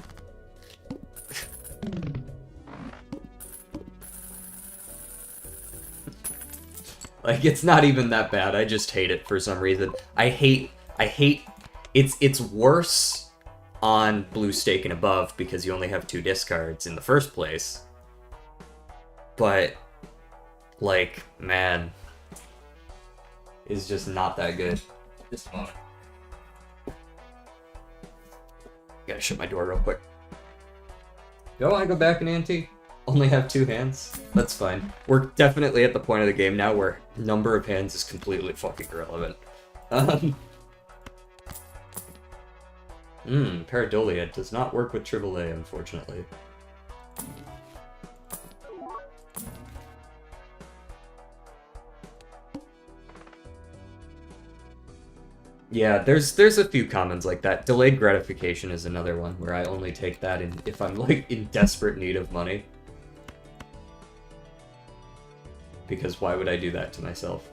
Like, it's not even that bad. I just hate it for some reason. I hate. It's worse on blue stake and above because you only have 2 discards in the first place. But, like, man, it's just not that good. This moment. Gotta shut my door real quick. Do I want to go back in ante? Only have 2 hands? That's fine. We're definitely at the point of the game now where number of hands is completely fucking irrelevant. Pareidolia does not work with Triple A, unfortunately. Yeah, there's a few commons like that. Delayed gratification is another one where I only take that if I'm like in desperate need of money. Because why would I do that to myself?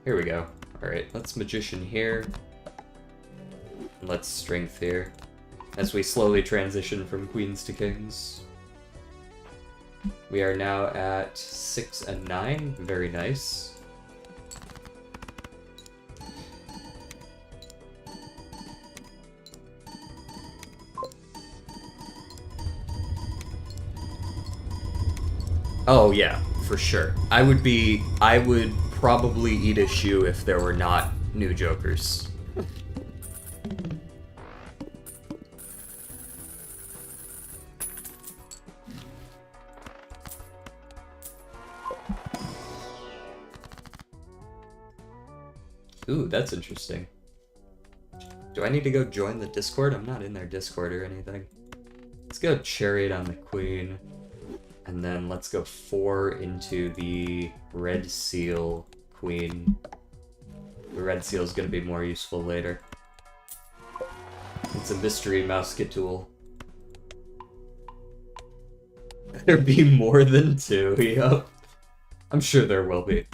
Here we go. Alright, let's Magician here. Let's Strength here. As we slowly transition from Queens to Kings. We are now at 6 and 9. Very nice. Oh yeah, for sure. I would probably eat a shoe if there were not new Jokers. Ooh, that's interesting. Do I need to go join the Discord? I'm not in their Discord or anything. Let's go Chariot on the Queen. And then let's go 4 into the Red Seal Queen. The Red Seal is going to be more useful later. It's a mystery Mousquetool. Better be more than 2, yup. I'm sure there will be.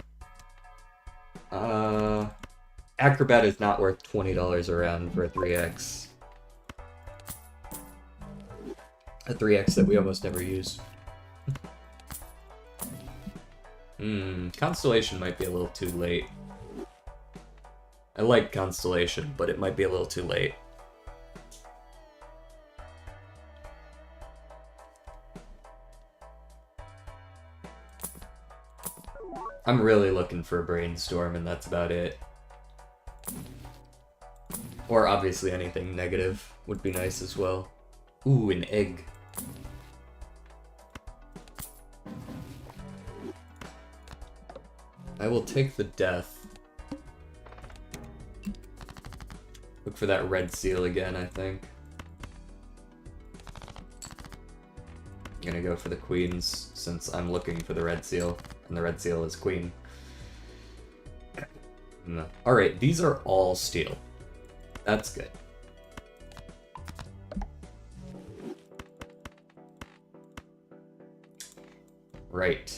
Acrobat is not worth $20 around for a 3x. A 3x that we almost never use. Constellation might be a little too late. I like Constellation, but it might be a little too late. I'm really looking for a Brainstorm, and that's about it. Or obviously anything negative would be nice as well. Ooh, an egg. I will take the death. Look for that Red Seal again, I think. I'm gonna go for the Queens, since I'm looking for the Red Seal, and the Red Seal is Queen. Alright, these are all steel. That's good. Right.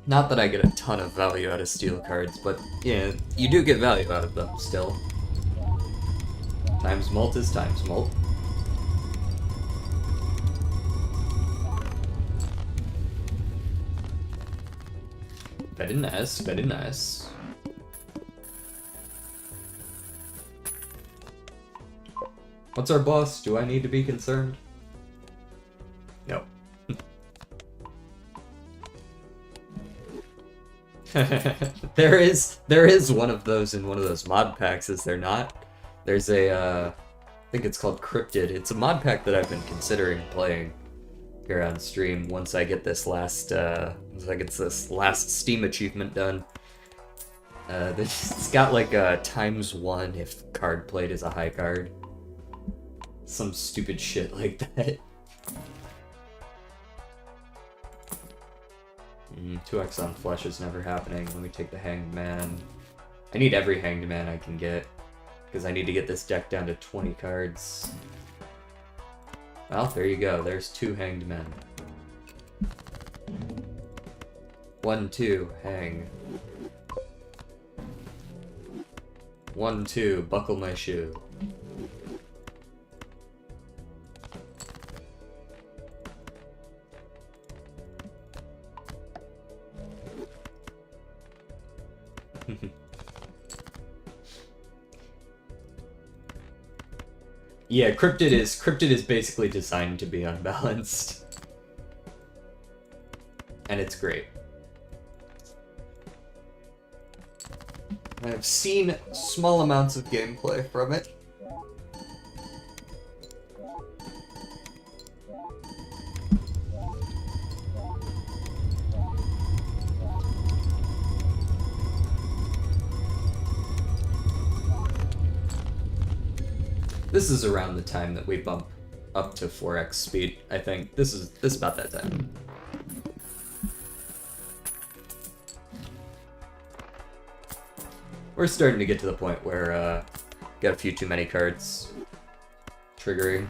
Not that I get a ton of value out of steel cards, but yeah, you do get value out of them still. Times mult is times mult. Very nice, very nice. What's our boss? Do I need to be concerned? No. There is one of those in one of those mod packs, is there not? There's a, I think it's called Cryptid. It's a mod pack that I've been considering playing here on stream once I get this last, Steam achievement done. It's got like a ×1 if card played is a high card. Some stupid shit like that. 2x on flesh is never happening. Let me take the Hanged Man. I need every Hanged Man I can get, because I need to get this deck down to 20 cards. Well, there you go. There's 2 Hanged Men. 1, 2, hang. 1, 2, buckle my shoe. Yeah, Cryptid is basically designed to be unbalanced. And it's great. I've seen small amounts of gameplay from it. This is around the time that we bump up to 4x speed, I think. This is about that time. We're starting to get to the point where, got a few too many cards triggering.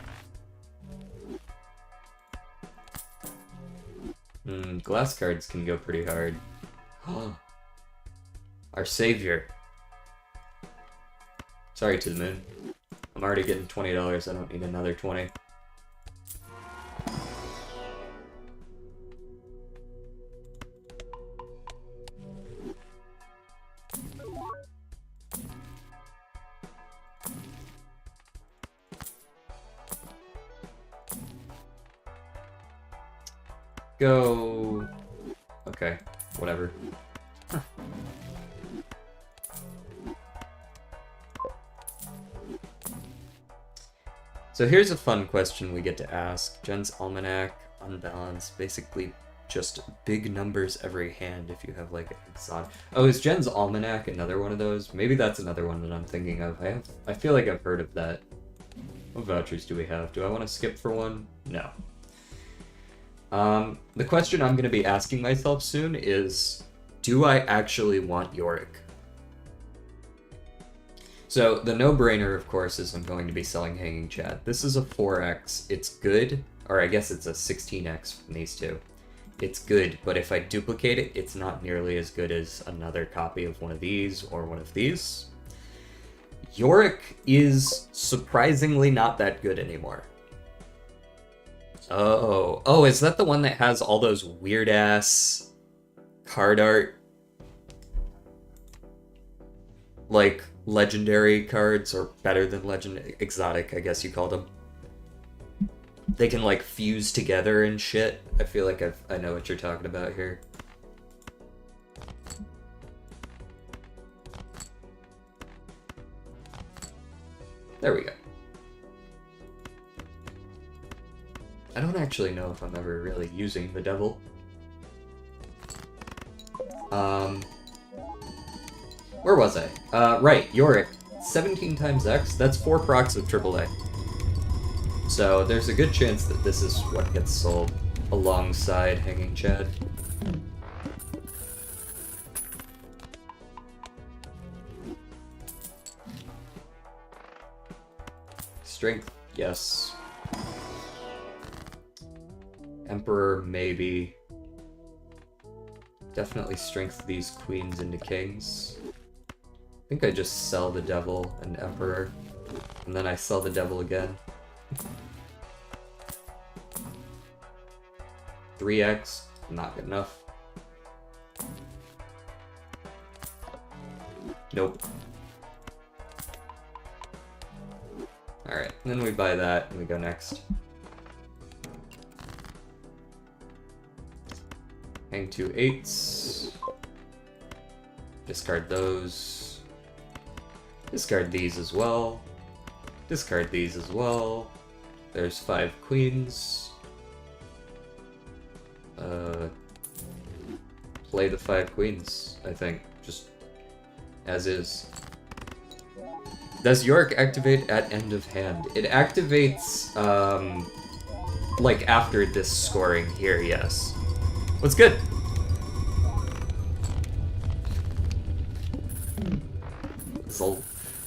Glass cards can go pretty hard. Our savior. Sorry to the moon. I'm already getting $20, I don't need another 20. Go... Okay, whatever. So here's a fun question we get to ask. Jen's Almanac, unbalanced, basically just big numbers every hand if you have like an exotic. Oh, is Jen's Almanac another one of those? Maybe that's another one that I'm thinking of. I feel like I've heard of that. What vouchers do we have? Do I want to skip for one? No. The question I'm going to be asking myself soon is, do I actually want Yorick? So, the no-brainer, of course, is I'm going to be selling Hanging Chad. This is a 4x. It's good, or I guess it's a 16x from these two. It's good, but if I duplicate it, it's not nearly as good as another copy of one of these or one of these. Yorick is surprisingly not that good anymore. Oh, is that the one that has all those weird-ass card art? Like, legendary cards, or better than legendary, exotic, I guess you called them. They can, like, fuse together and shit. I feel like I know what you're talking about here. There we go. I don't actually know if I'm ever really using the devil. Where was I? Right, Yorick. 17 times X, that's 4 procs of AAA. So there's a good chance that this is what gets sold alongside Hanging Chad. Strength, yes. Emperor, maybe. Definitely strength these queens into kings. I think I just sell the devil and emperor, and then I sell the devil again. 3x, not good enough. Nope. Alright, then we buy that and we go next. Hang 2 8s. Discard those. Discard these as well. Discard these as well. There's 5 queens. Play the 5 queens, I think. Just as is. Does Yorick activate at end of hand? It activates, like after this scoring here, yes. What's good?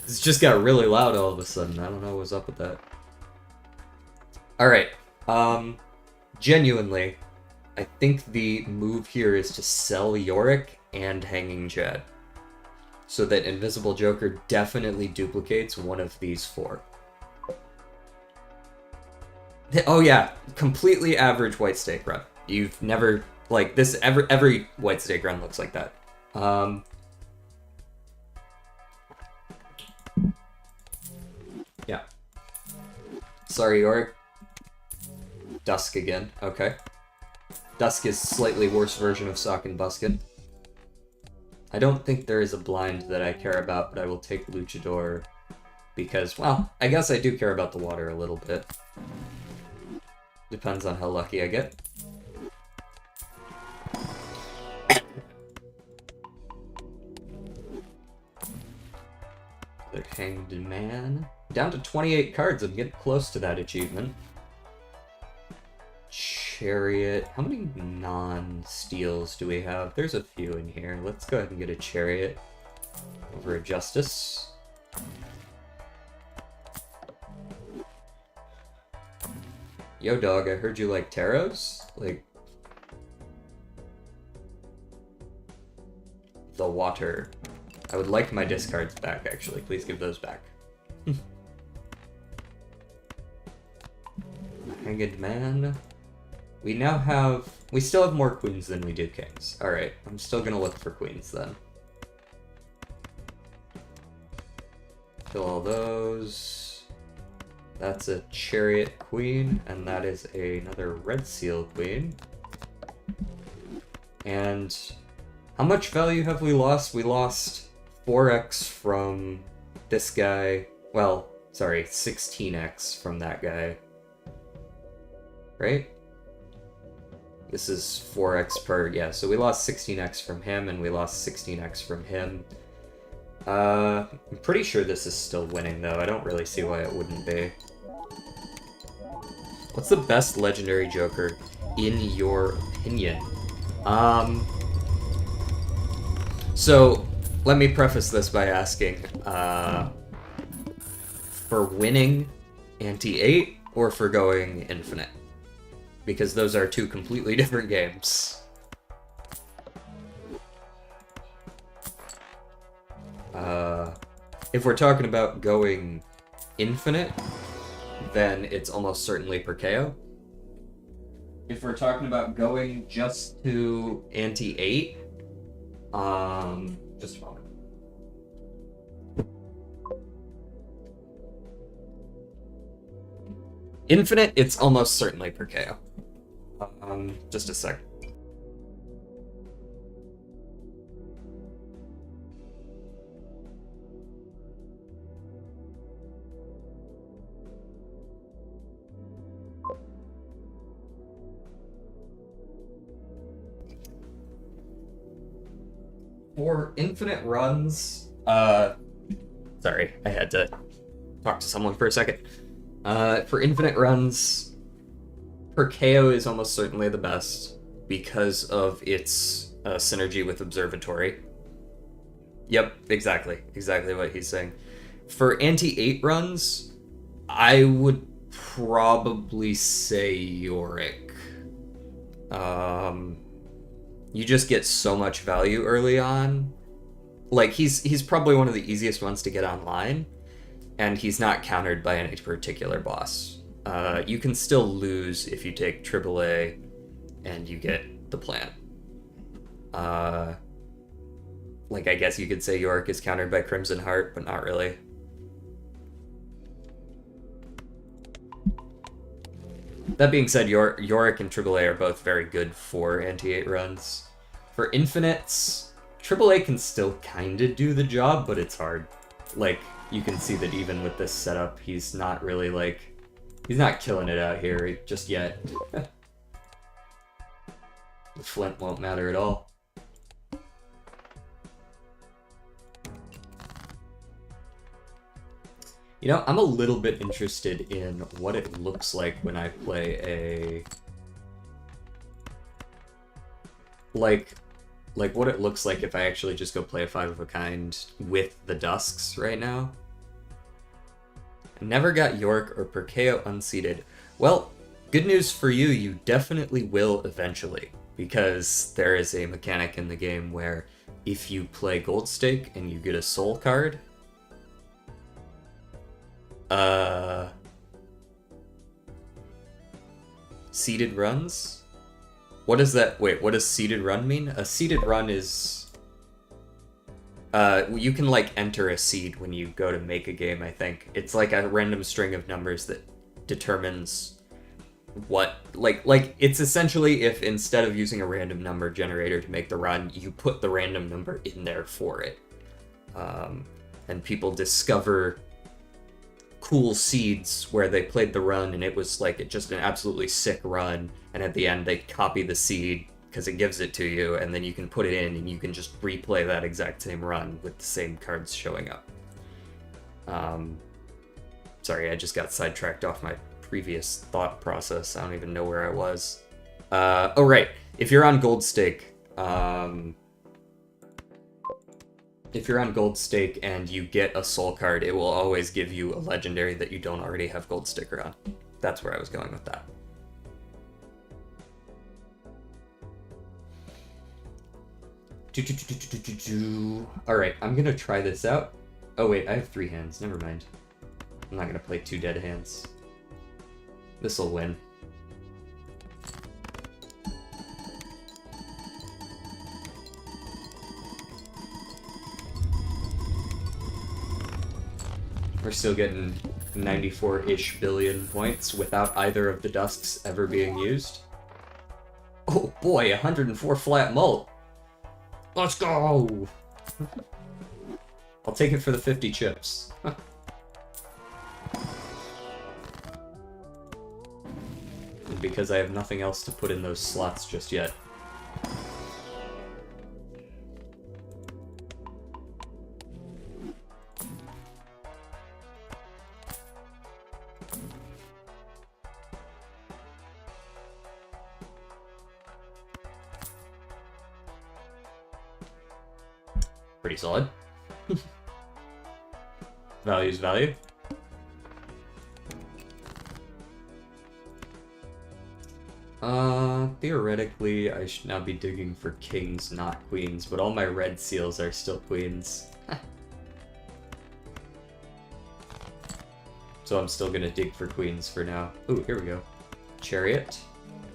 This just got really loud all of a sudden. I don't know what's up with that. Alright. Genuinely, I think the move here is to sell Yorick and Hanging Chad, so that Invisible Joker definitely duplicates one of these 4. Oh yeah, completely average white stake run. You've never, like, this, every white stake run looks like that. Yeah. Sorry, Yorick. Dusk again, okay. Dusk is slightly worse version of Sock and Buskin. I don't think there is a blind that I care about, but I will take Luchador because, well, I guess I do care about the water a little bit. Depends on how lucky I get. The Hanged Man. Down to 28 cards. I'm getting close to that achievement. Chariot. How many non-steals do we have? There's a few in here. Let's go ahead and get a Chariot over a Justice. Yo, dog, I heard you like tarots? Like... The water. I would like my discards back, actually. Please give those back. Hanged Man. We now have... We still have more queens than we do kings. Alright, I'm still gonna look for queens then. Kill all those. That's a Chariot Queen, and that is another Red Seal Queen. And how much value have we lost? We lost 4x from this guy. Well, sorry, 16x from that guy. Right? This is 4x per, yeah, so we lost 16x from him, and we lost 16x from him. I'm pretty sure this is still winning, though. I don't really see why it wouldn't be. What's the best legendary Joker, in your opinion? So, let me preface this by asking, for winning anti-8, or for going infinite? Because those are 2 completely different games. If we're talking about going infinite, then it's almost certainly per KO. If we're talking about going just to anti-8, just a moment. Infinite, it's almost certainly per KO. Just a sec. For infinite runs, sorry, I had to talk to someone for a second. For infinite runs, per KO is almost certainly the best because of its synergy with Observatory. Yep, exactly what he's saying. For anti-8 runs, I would probably say Yorick. You just get so much value early on. Like, he's probably one of the easiest ones to get online, and he's not countered by any particular boss. You can still lose if you take AAA and you get the plant. Like, I guess you could say Yorick is countered by Crimson Heart, but not really. That being said, Yorick and AAA are both very good for anti-8 runs. For infinites, AAA can still kind of do the job, but it's hard. Like, you can see that even with this setup, he's not really, like... He's not killing it out here just yet. The flint won't matter at all. You know, I'm a little bit interested in what it looks like when I play a... Like what it looks like if I actually just go play a 5 of a kind with the Dusks right now. I never got York or Perkeo unseated. Well, good news for you, you definitely will eventually, because there is a mechanic in the game where if you play Gold Stake and you get a soul card, seeded runs? What does that... Wait, what does seeded run mean? A seeded run is... you can, like, enter a seed when you go to make a game, I think. It's like a random string of numbers that determines what... Like, it's essentially if instead of using a random number generator to make the run, you put the random number in there for it. And people discover cool seeds where they played the run and it was, like, just an absolutely sick run, and at the end they copy the seed because it gives it to you, and then you can put it in and you can just replay that exact same run with the same cards showing up. Sorry, I just got sidetracked off my previous thought process. I don't even know where I was. Oh, right. If you're on Gold Stake, if you're on Gold Stake and you get a soul card, it will always give you a legendary that you don't already have Gold Sticker on. That's where I was going with that. Alright, I'm gonna try this out. Oh wait, I have 3 hands, never mind. I'm not gonna play 2 dead hands. This'll win. We're still getting 94-ish billion points without either of the Dusks ever being used. Oh boy, 104 flat mult! Let's go! I'll take it for the 50 chips. And because I have nothing else to put in those slots just yet. Pretty solid. Value's value. Theoretically, I should now be digging for kings, not queens, but all my red seals are still queens. So I'm still gonna dig for queens for now. Ooh, here we go. Chariot.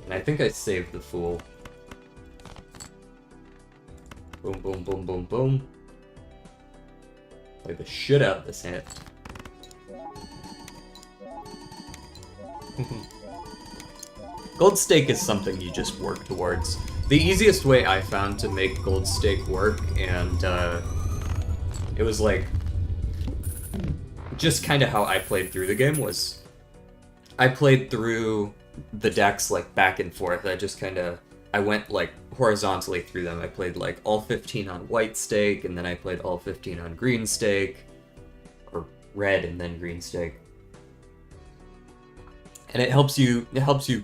And I think I saved the fool. Boom, boom, boom, boom, boom. Play the shit out of this hand. Gold Stake is something you just work towards. The easiest way I found to make Gold Stake work, and it was like, just kind of how I played through the game, was I played through the decks like back and forth. I went like horizontally through them. I played like all 15 on white stake, and then I played all 15 on green stake, or red and then green stake. And it helps you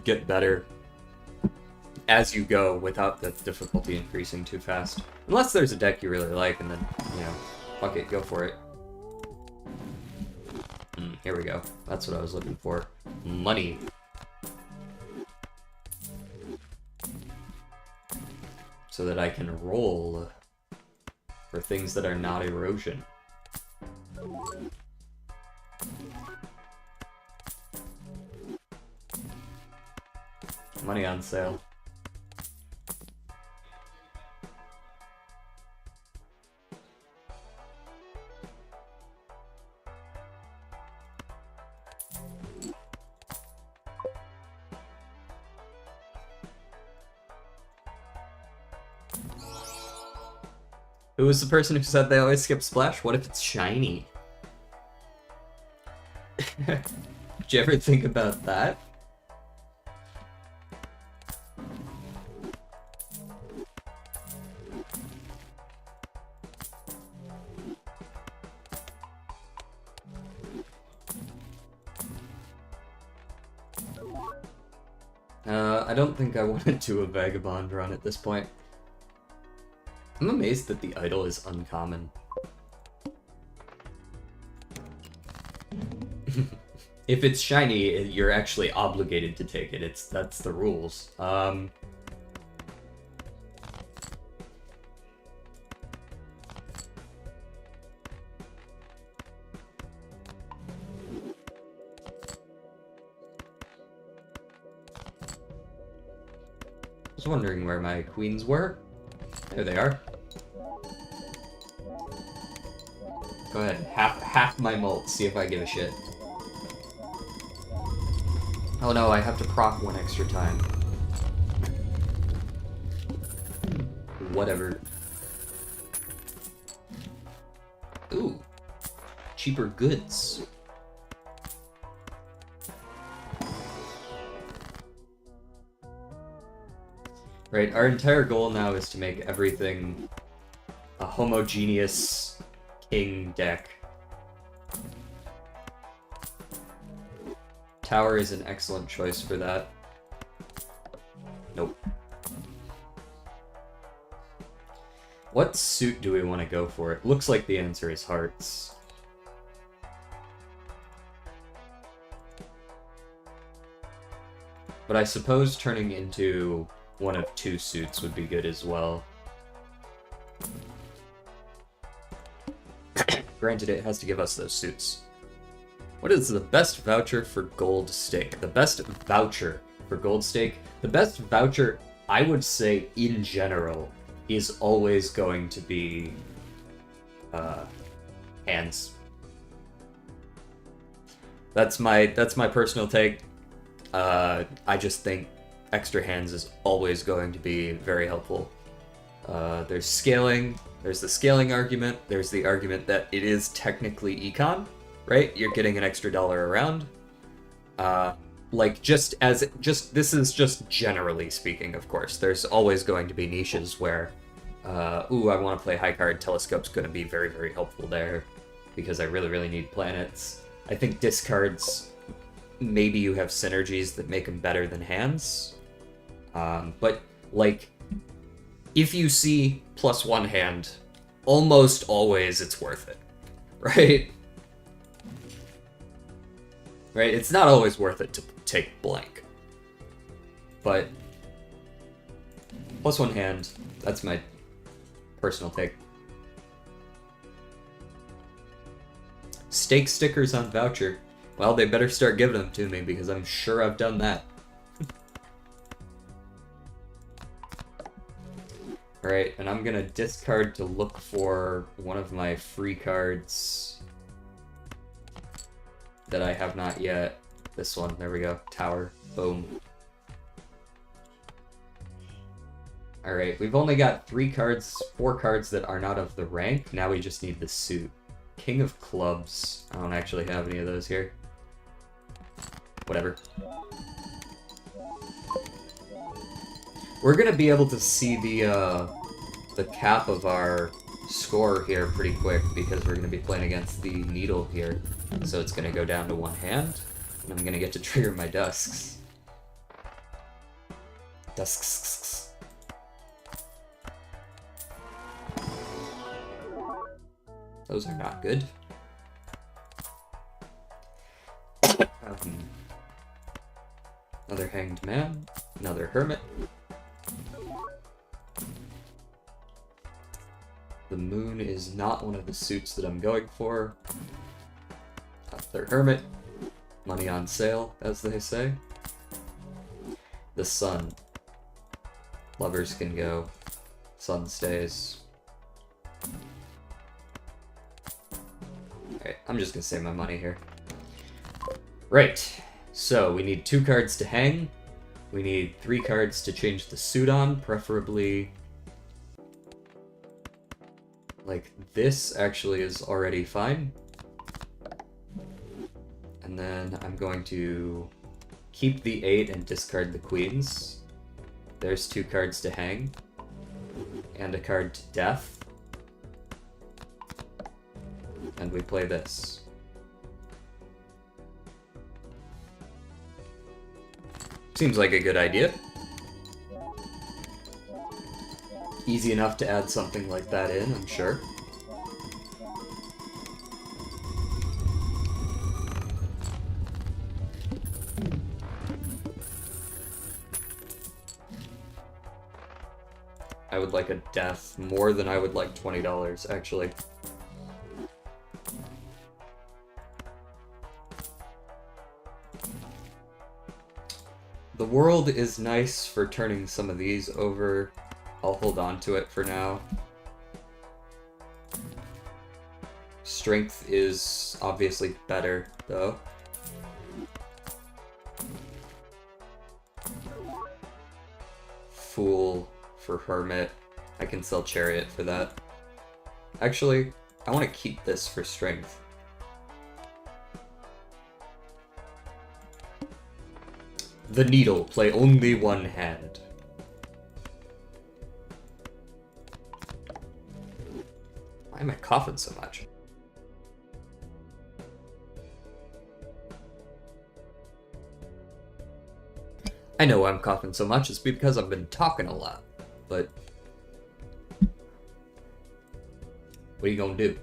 get better as you go without the difficulty increasing too fast. Unless there's a deck you really like, and then, you know, fuck it, go for it. Here we go. That's what I was looking for. Money. So that I can roll for things that are not erosion. Money on sale. Who was the person who said they always skip splash? What if it's shiny? Did you ever think about that? I don't think I want to do a Vagabond run at this point. I'm amazed that the idol is uncommon. If it's shiny, you're actually obligated to take it. That's the rules. I was wondering where my queens were. There they are. Go ahead, half my molt, see if I give a shit. Oh no, I have to proc one extra time. Whatever. Ooh. Cheaper goods. Right, our entire goal now is to make everything a homogeneous king deck. Tower is an excellent choice for that. Nope. What suit do we want to go for? It looks like the answer is hearts. But I suppose turning into one of two suits would be good as well. Granted, it has to give us those suits. What is the best voucher for gold stake? The best voucher for gold stake? The best voucher, I would say, in general, is always going to be hands. That's my personal take. I just think extra hands is always going to be very helpful. There's scaling, there's the scaling argument, there's the argument that it is technically econ, right? You're getting an extra dollar around. Like, this is just generally speaking, of course. There's always going to be niches where, ooh, I want to play high card, Telescope's going to be very, very helpful there, because I really, really need planets. I think discards, maybe you have synergies that make them better than hands. But, like, if you see +1 hand, almost always it's worth it, right? Right? It's not always worth it to take blank. But +1 hand, that's my personal take. Stake stickers on voucher. Well, they better start giving them to me because I'm sure I've done that. Alright, and I'm gonna discard to look for one of my free cards that I have not yet. This one, there we go. Tower. Boom. Alright, we've only got 4 cards that are not of the rank. Now we just need the suit. King of Clubs. I don't actually have any of those here. Whatever. We're gonna be able to see the cap of our score here pretty quick because we're gonna be playing against the Needle here. So it's gonna go down to 1 hand, and I'm gonna get to trigger my Dusks. Dusks. Those are not good. Another Hanged Man, another Hermit. The Moon is not one of the suits that I'm going for. Another Hermit. Money on sale, as they say. The Sun. Lovers can go. Sun stays. Okay, I'm just gonna save my money here. Right. So, we need 2 cards to hang. We need 3 cards to change the suit on, preferably Like, this actually is already fine. And then I'm going to keep the 8 and discard the queens. There's 2 cards to hang. And a card to death. And we play this. Seems like a good idea. Easy enough to add something like that in, I'm sure. I would like a death more than I would like $20, actually. The world is nice for turning some of these over. I'll hold on to it for now. Strength is obviously better, though. Fool for Hermit. I can sell Chariot for that. Actually, I want to keep this for Strength. The Needle. Play only one hand. Why am I coughing so much? I know why I'm coughing so much. It's because I've been talking a lot. But what are you gonna do?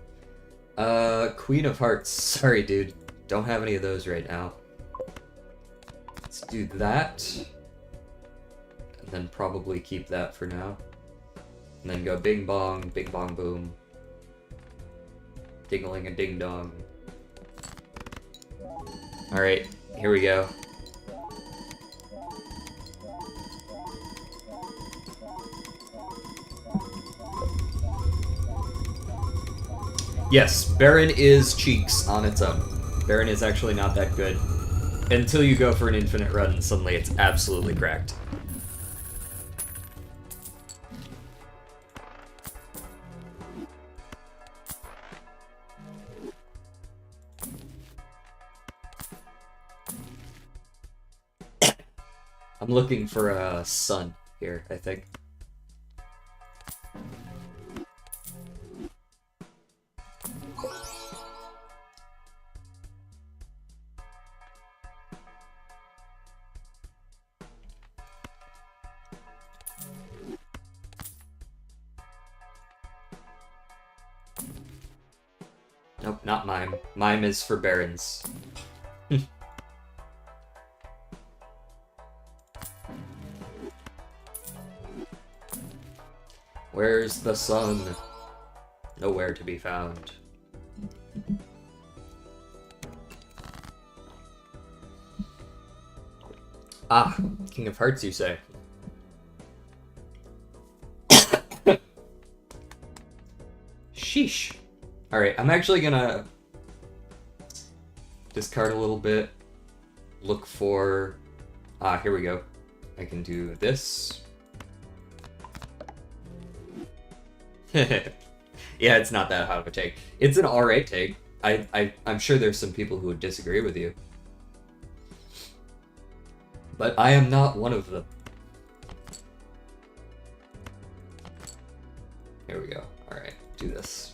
Queen of Hearts. Sorry, dude. Don't have any of those right now. Let's do that. And then probably keep that for now. And then go bing bong boom. Ding-a-ling a ding-dong. Alright, here we go. Yes, Baron is cheeks on its own. Baron is actually not that good. Until you go for an infinite run and suddenly it's absolutely cracked. I'm looking for a sun here, I think. Nope, not mime. Mime is for barons. Where's the sun? Nowhere to be found. Ah, King of Hearts, you say? Sheesh. Alright, I'm actually gonna discard a little bit. Look for... Ah, here we go. I can do this. Yeah, it's not that hot of a take. It's an alright take. I'm sure there's some people who would disagree with you. But I am not one of them. Here we go. Alright, do this.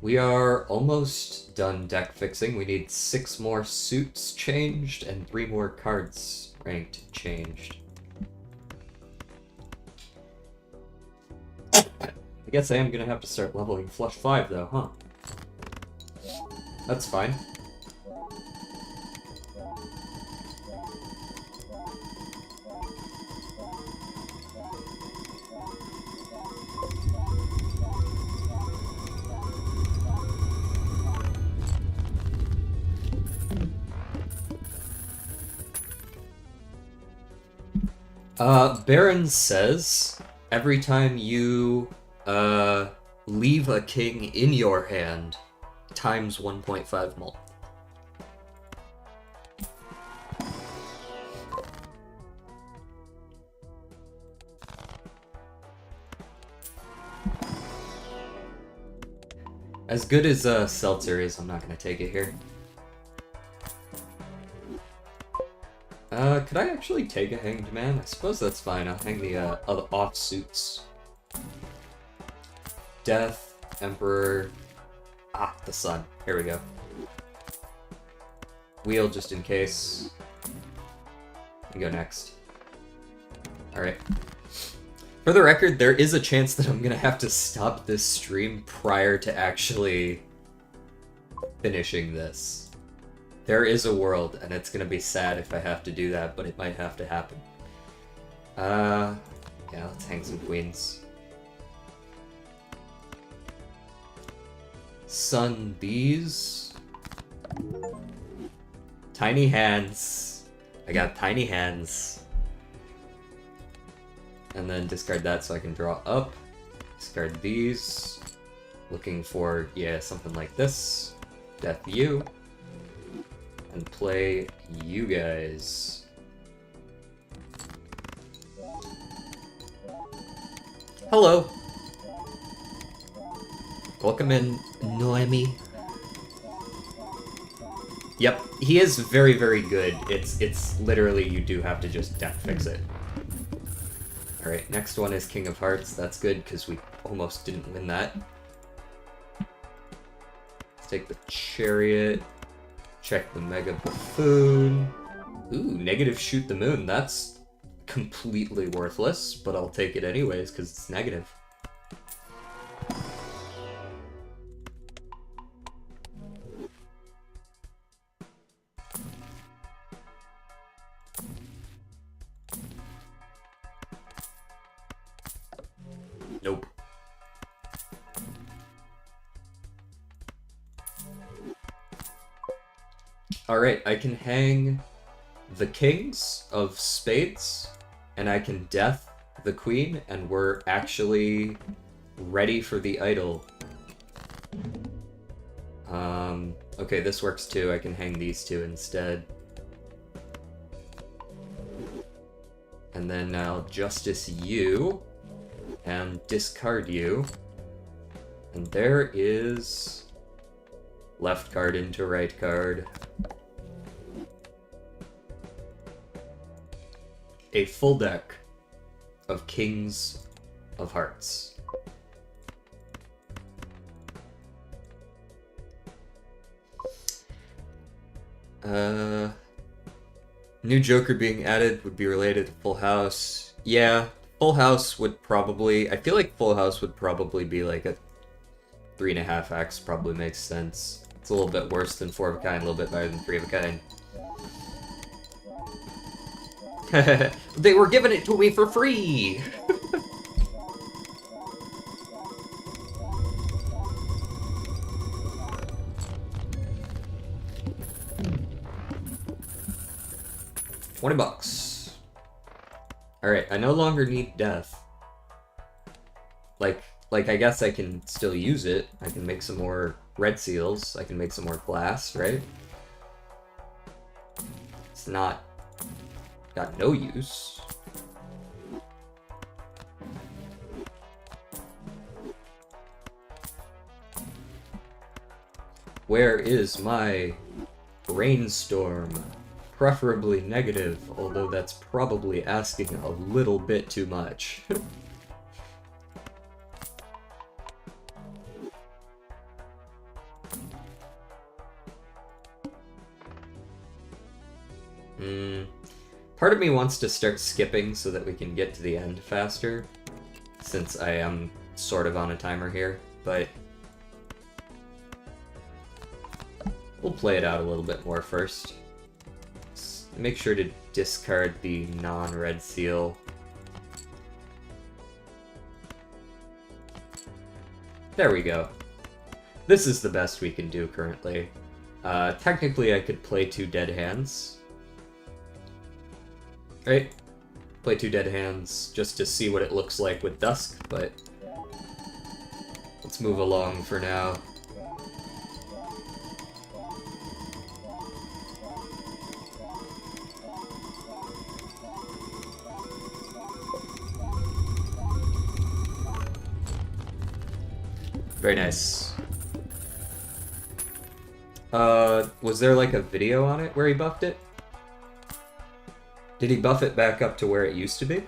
We are almost done deck fixing. We need 6 more suits changed and 3 more cards ranked changed. I guess I am gonna have to start leveling Flush 5 though, huh? That's fine. Baron says every time you leave a king in your hand, times 1.5 mult. As good as Seltzer is, I'm not gonna take it here. Could I actually take a Hanged Man? I suppose that's fine. I'll hang the other offsuits. Death, Emperor... Ah, the Sun. Here we go. Wheel just in case. And go next. Alright. For the record, there is a chance that I'm gonna have to stop this stream prior to actually finishing this. There is a world, and it's gonna be sad if I have to do that, but it might have to happen. Yeah, let's hang some queens. Sun these. Tiny hands. I got tiny hands. And then discard that so I can draw up. Discard these. Looking for, yeah, something like this. Death you. And play you guys. Hello. Welcome in, Noemi. Yep, he is very, very good. It's literally you do have to just death fix it. Alright, next one is King of Hearts. That's good, because we almost didn't win that. Let's take the Chariot. Check the Mega Buffoon. Ooh, negative Shoot the Moon. That's completely worthless, but I'll take it anyways, because it's negative. Nope. Alright, I can hang the kings of spades, and I can death the queen, and we're actually ready for the idol. Okay, this works too. I can hang these two instead. And then I'll justice you, and discard you. And there is left card into right card. A full deck of Kings of Hearts. New Joker being added would be related to Full House. Yeah, Full House would probably... I feel like Full House would probably be like a 3.5x, probably makes sense. It's a little bit worse than 4 of a kind, a little bit better than 3 of a kind. They were giving it to me for free! $20. Alright, I no longer need death. Like, I guess I can still use it. I can make some more red seals. I can make some more glass, right? It's not... got no use. Where is my rainstorm? Preferably negative, although that's probably asking a little bit too much. Part of me wants to start skipping so that we can get to the end faster, since I am sort of on a timer here, but we'll play it out a little bit more first. Make sure to discard the non-red seal. There we go. This is the best we can do currently. Technically I could play 2 dead hands. Right? Play 2 dead hands just to see what it looks like with Dusk, but let's move along for now. Very nice. Was there like a video on it where he buffed it? Did he buff it back up to where it used to be?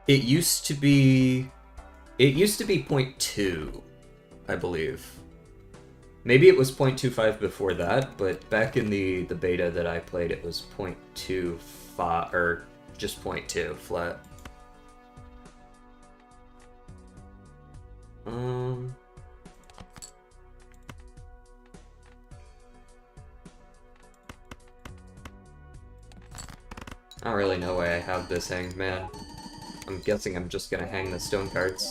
It used to be... It used to be 0.2, I believe. Maybe it was 0.25 before that, but back in the beta that I played, it was 0.25, or just 0.2 flat. I don't really know why I have this hanged, man. I'm guessing I'm just gonna hang the stone cards.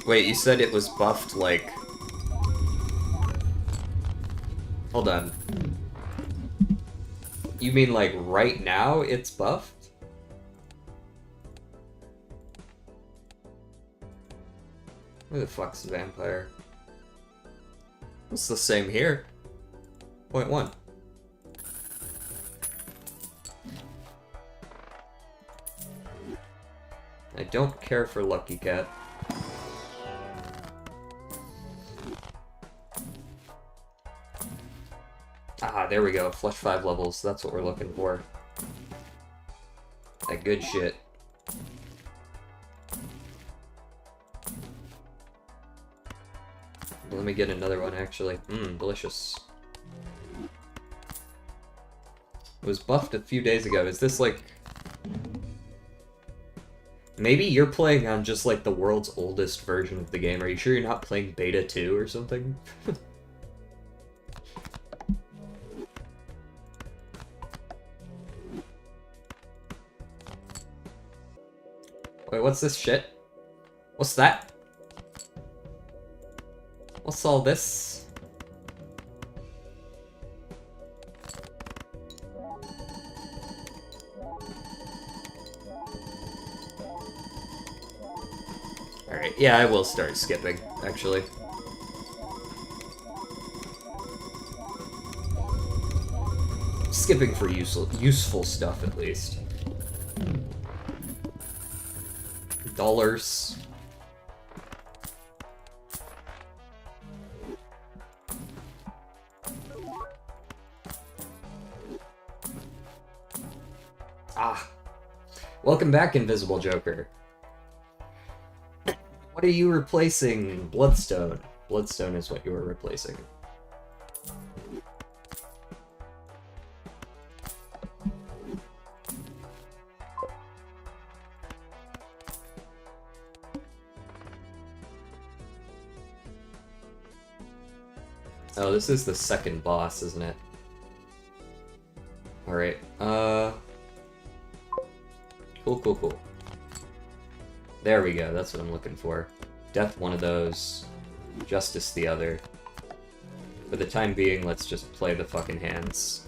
Wait, you said it was buffed, like... Hold on. You mean, like, right now it's buffed? Where the fuck's the vampire? It's the same here. 0.1. I don't care for Lucky Cat. Ah, there we go. Flush 5 levels. That's what we're looking for. That good shit. Let me get another one, actually. Delicious. It was buffed a few days ago. Is this, like... Maybe you're playing on just, like, the world's oldest version of the game. Are you sure you're not playing Beta 2 or something? Wait, what's this shit? What's that? What's all this? Alright, yeah, I will start skipping, actually. Skipping for useful stuff, at least. Dollars. Ah. Welcome back, Invisible Joker. What are you replacing? Bloodstone. Bloodstone is what you were replacing. Oh, this is the second boss, isn't it? Alright, Cool. There we go, that's what I'm looking for. Death one of those, Justice the other. For the time being, let's just play the fucking hands.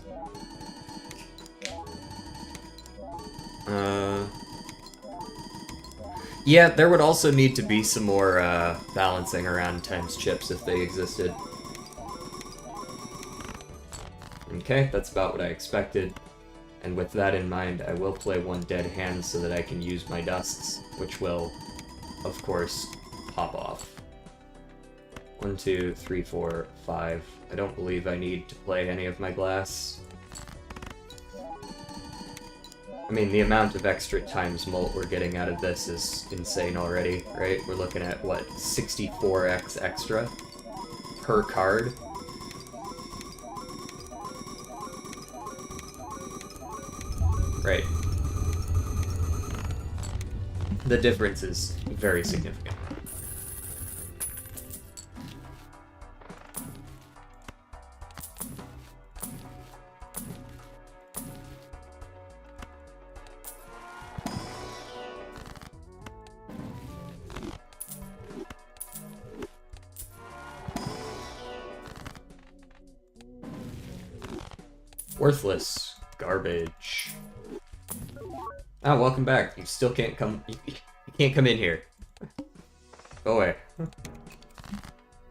Yeah, there would also need to be some more, balancing around times chips if they existed. Okay, that's about what I expected. And with that in mind, I will play one dead hand so that I can use my dusts, which will, of course, pop off. 1, 2, 3, 4, 5. I don't believe I need to play any of my glass. I mean, the amount of extra times molt we're getting out of this is insane already, right? We're looking at, what, 64x extra per card? Right. The difference is very significant. Worthless. Garbage. Ah, welcome back. You still can't come. You can't come in here. Go away.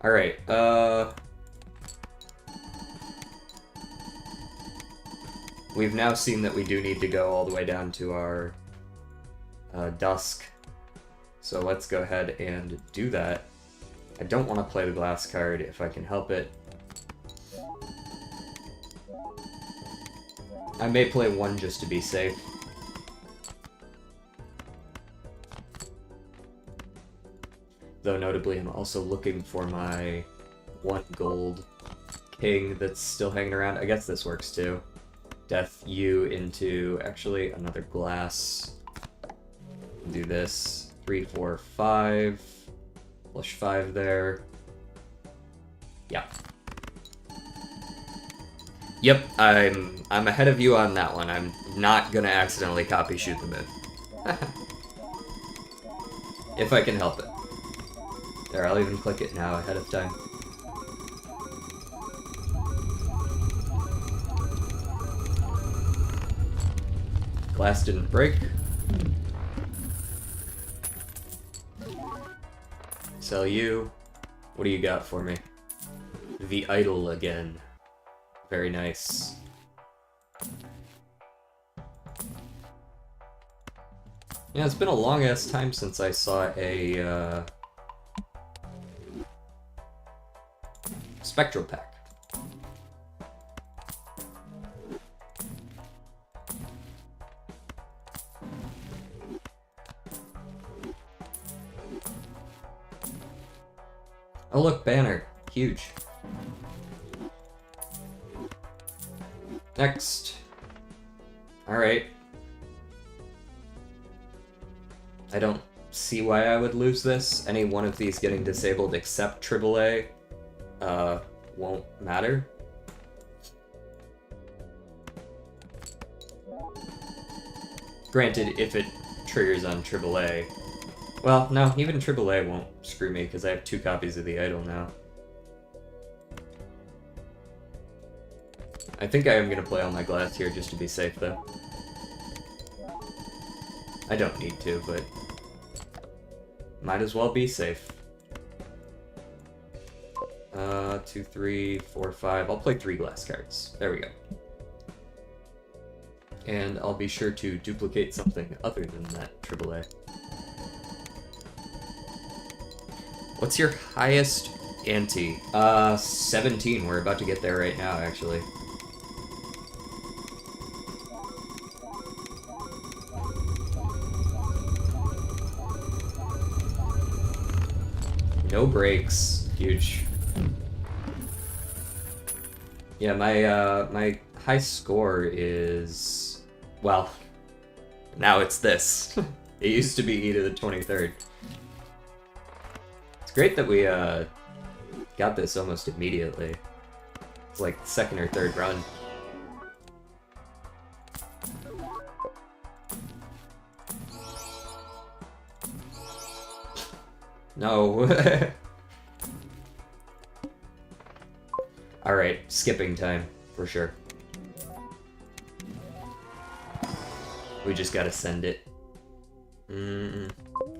All right. We've now seen that we do need to go all the way down to our dusk. So let's go ahead and do that. I don't want to play the glass card if I can help it. I may play one just to be safe. Though notably, I'm also looking for my 1 gold king that's still hanging around. I guess this works too. Death you into, actually, another glass. Do this. 3, 4, 5. Flush 5 there. Yeah. Yep, I'm ahead of you on that one. I'm not gonna accidentally copy shoot the moon. If I can help it. There, I'll even click it now ahead of time. Glass didn't break. Sell you. What do you got for me? The idol again. Very nice. Yeah, it's been a long-ass time since I saw a, Spectral Pack. Oh look, banner. Huge. Next. Alright. I don't see why I would lose this. Any one of these getting disabled except AAA won't matter. Granted, if it triggers on AAA. Well, no, even AAA won't screw me because I have 2 copies of the idol now. I think I am going to play all my glass here just to be safe, though. I don't need to, but might as well be safe. 2, 3, 4, 5. I'll play 3 glass cards. There we go. And I'll be sure to duplicate something other than that AAA. What's your highest ante? 17. We're about to get there right now, actually. No breaks. Huge. Yeah, my high score is, well, now it's this. It used to be E to the 23rd. It's great that we got this almost immediately. It's like the 2nd or 3rd run. No. Alright, skipping time, for sure. We just gotta send it.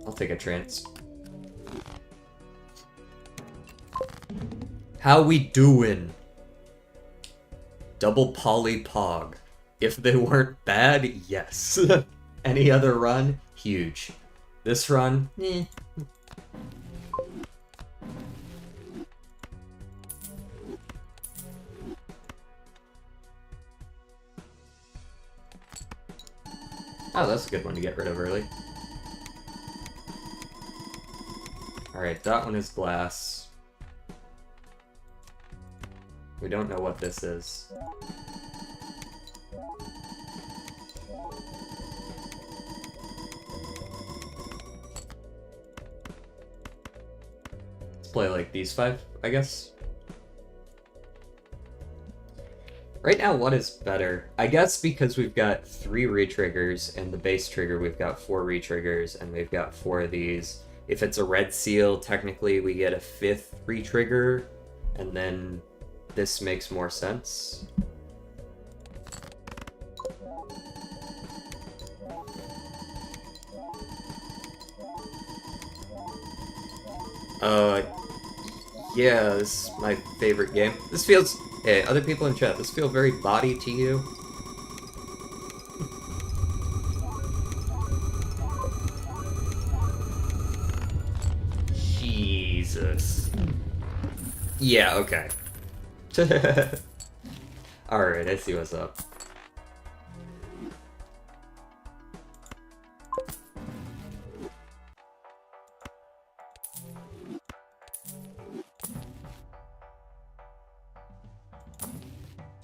I'll take a trance. How we doing? Double poly pog. If they weren't bad, yes. Any other run? Huge. This run? Eh. Oh, that's a good one to get rid of early. Alright, that one is glass. We don't know what this is. Let's play like these 5, I guess. Right now, what is better? I guess because we've got 3 re-triggers, and the base trigger we've got 4 re-triggers, and we've got 4 of these. If it's a red seal, technically we get a 5th re-trigger, and then this makes more sense. Uh, yeah, this is my favorite game. This feels... Hey, other people in chat, this feels very body to you? Jesus. Yeah, okay. Alright, I see what's up.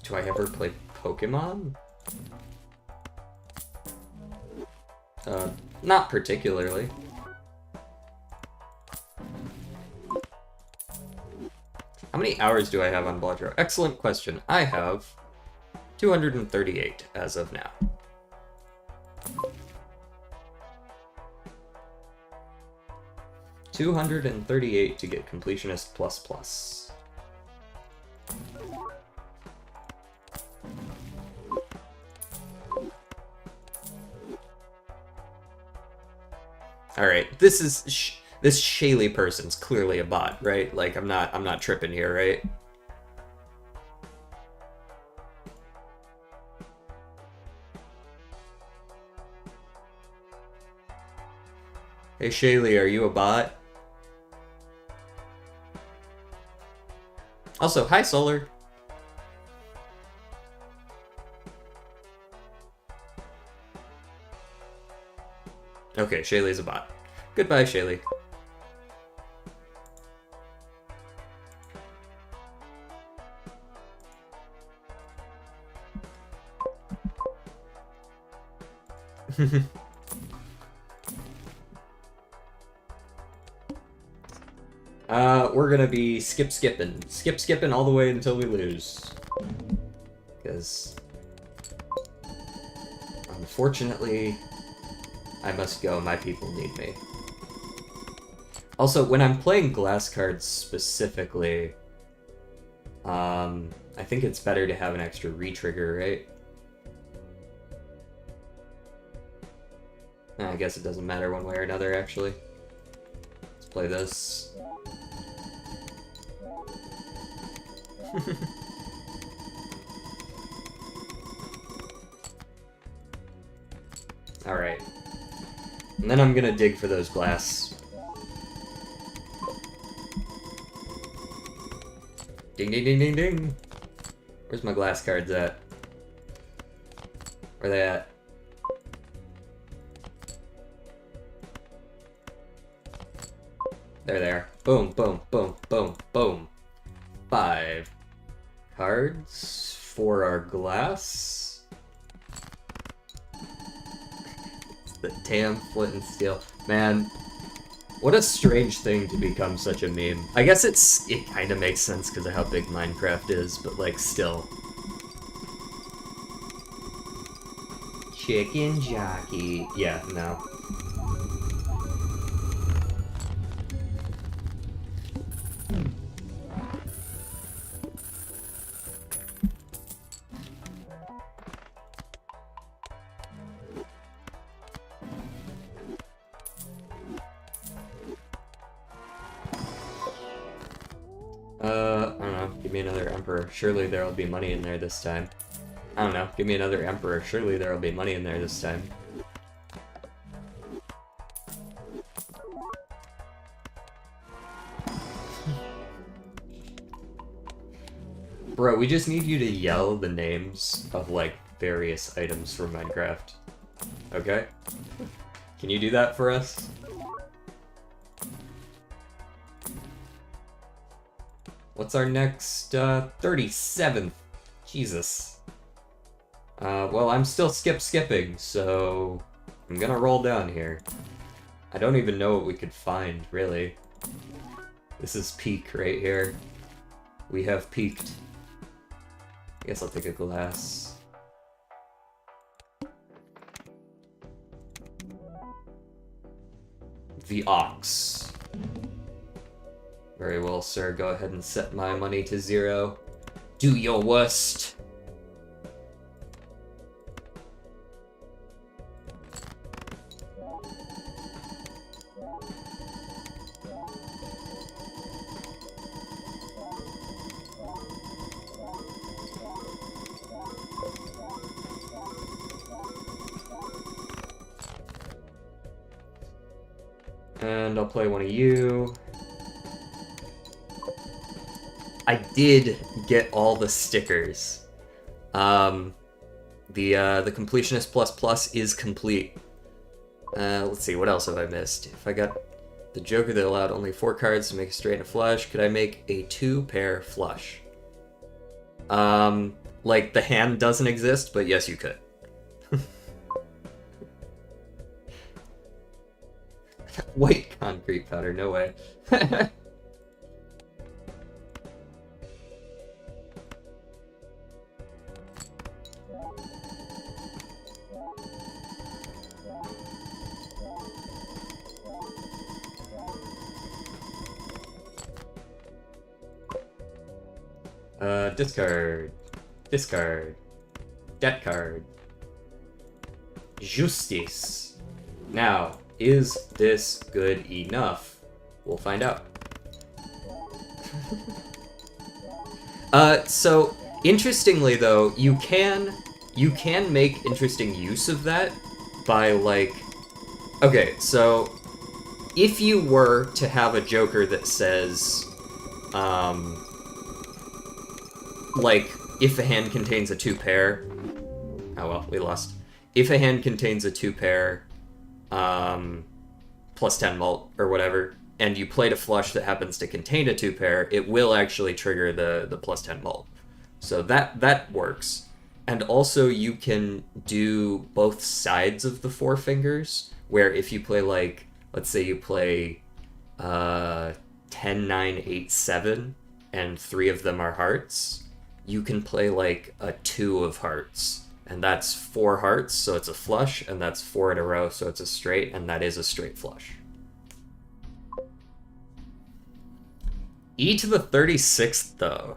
Do I ever play Pokemon? Not particularly. How many hours do I have on Balatro? Excellent question. I have 238 as of now. $238 to get completionist plus. All right, this Shaylee person's clearly a bot, right? Like I'm not tripping here, right? Hey Shaylee, are you a bot? Also, hi Solar. Okay, Shaylee's a bot. Goodbye, Shaylee. We're gonna be skipping all the way until we lose. Because, unfortunately, I must go, my people need me. Also, when I'm playing glass cards specifically, I think it's better to have an extra retrigger, right? I guess it doesn't matter one way or another, actually. Let's play this. Alright. And then I'm gonna dig for those glass. Ding ding ding ding ding! Where's my glass cards at? Where they at? There they are. Boom, boom, boom, boom, boom. 5 cards for our glass. It's the damn flint and steel. Man, what a strange thing to become such a meme. I guess it kind of makes sense because of how big Minecraft is, but like still. Chicken jockey. Yeah, no. I don't know. Give me another emperor. Surely there'll be money in there this time. I don't know. Give me another emperor. Surely there'll be money in there this time. Bro, we just need you to yell the names of, like, various items from Minecraft. Okay? Can you do that for us? What's our next, 37th? Jesus. Well, I'm still skipping, so I'm gonna roll down here. I don't even know what we could find, really. This is peak right here. We have peaked. I guess I'll take a glass. The ox. Very well, sir. Go ahead and set my money to 0. Do your worst. And I'll play one of you. I did get all the stickers. The Completionist Plus Plus is complete. Let's see, what else have I missed? If I got the Joker that allowed only 4 cards to make a straight and a flush, could I make a 2-pair flush? Like, the hand doesn't exist, but yes, you could. White concrete powder, no way. Discard. Discard. Debt card. Justice. Now, is this good enough? We'll find out. So, interestingly though, you can make interesting use of that by, like... Okay, so, if you were to have a Joker that says, like, if a hand contains a 2-pair... Oh well, we lost. If a hand contains a 2-pair, plus 10 mult, or whatever, and you played a flush that happens to contain a 2-pair, it will actually trigger the plus 10 mult. So that works. And also you can do both sides of the 4 fingers, where if you play, like, let's say you play 10, 9, 8, 7, and 3 of them are hearts, you can play, like, a 2 of hearts. And that's 4 hearts, so it's a flush, and that's 4 in a row, so it's a straight, and that is a straight flush. E to the 36th, though.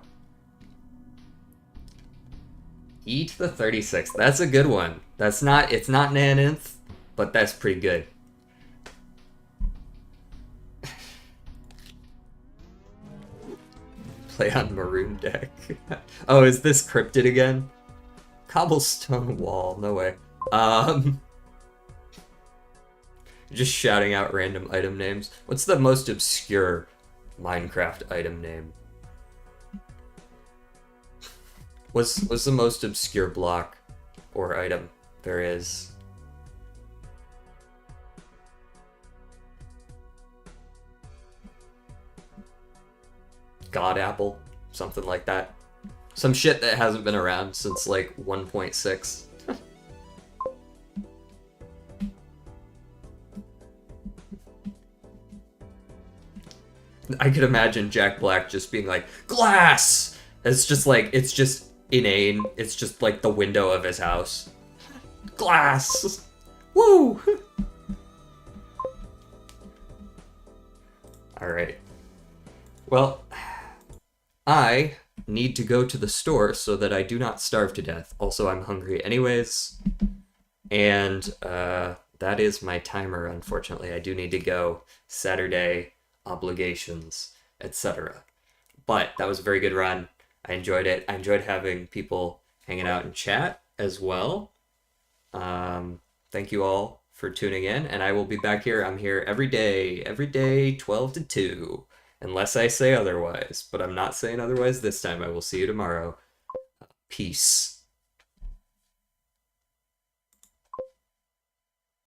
E to the 36th. That's a good one. It's not an nth, but that's pretty good. Play on Maroon deck. Oh, is this cryptid again? Cobblestone wall, no way. Just shouting out random item names. What's the most obscure Minecraft item name? What's the most obscure block or item there is? God apple, something like that. Some shit that hasn't been around since, like, 1.6. I could imagine Jack Black just being like, glass! It's just like, it's just inane. It's just like the window of his house. Glass! Woo! Alright. Well, I need to go to the store so that I do not starve to death. Also, I'm hungry anyways. And that is my timer, unfortunately. I do need to go. Saturday, obligations, etc. But that was a very good run. I enjoyed it. I enjoyed having people hanging out and chat as well. Thank you all for tuning in, and I will be back here. I'm here every day, 12 to 2. Unless I say otherwise, but I'm not saying otherwise this time. I will see you tomorrow. Peace.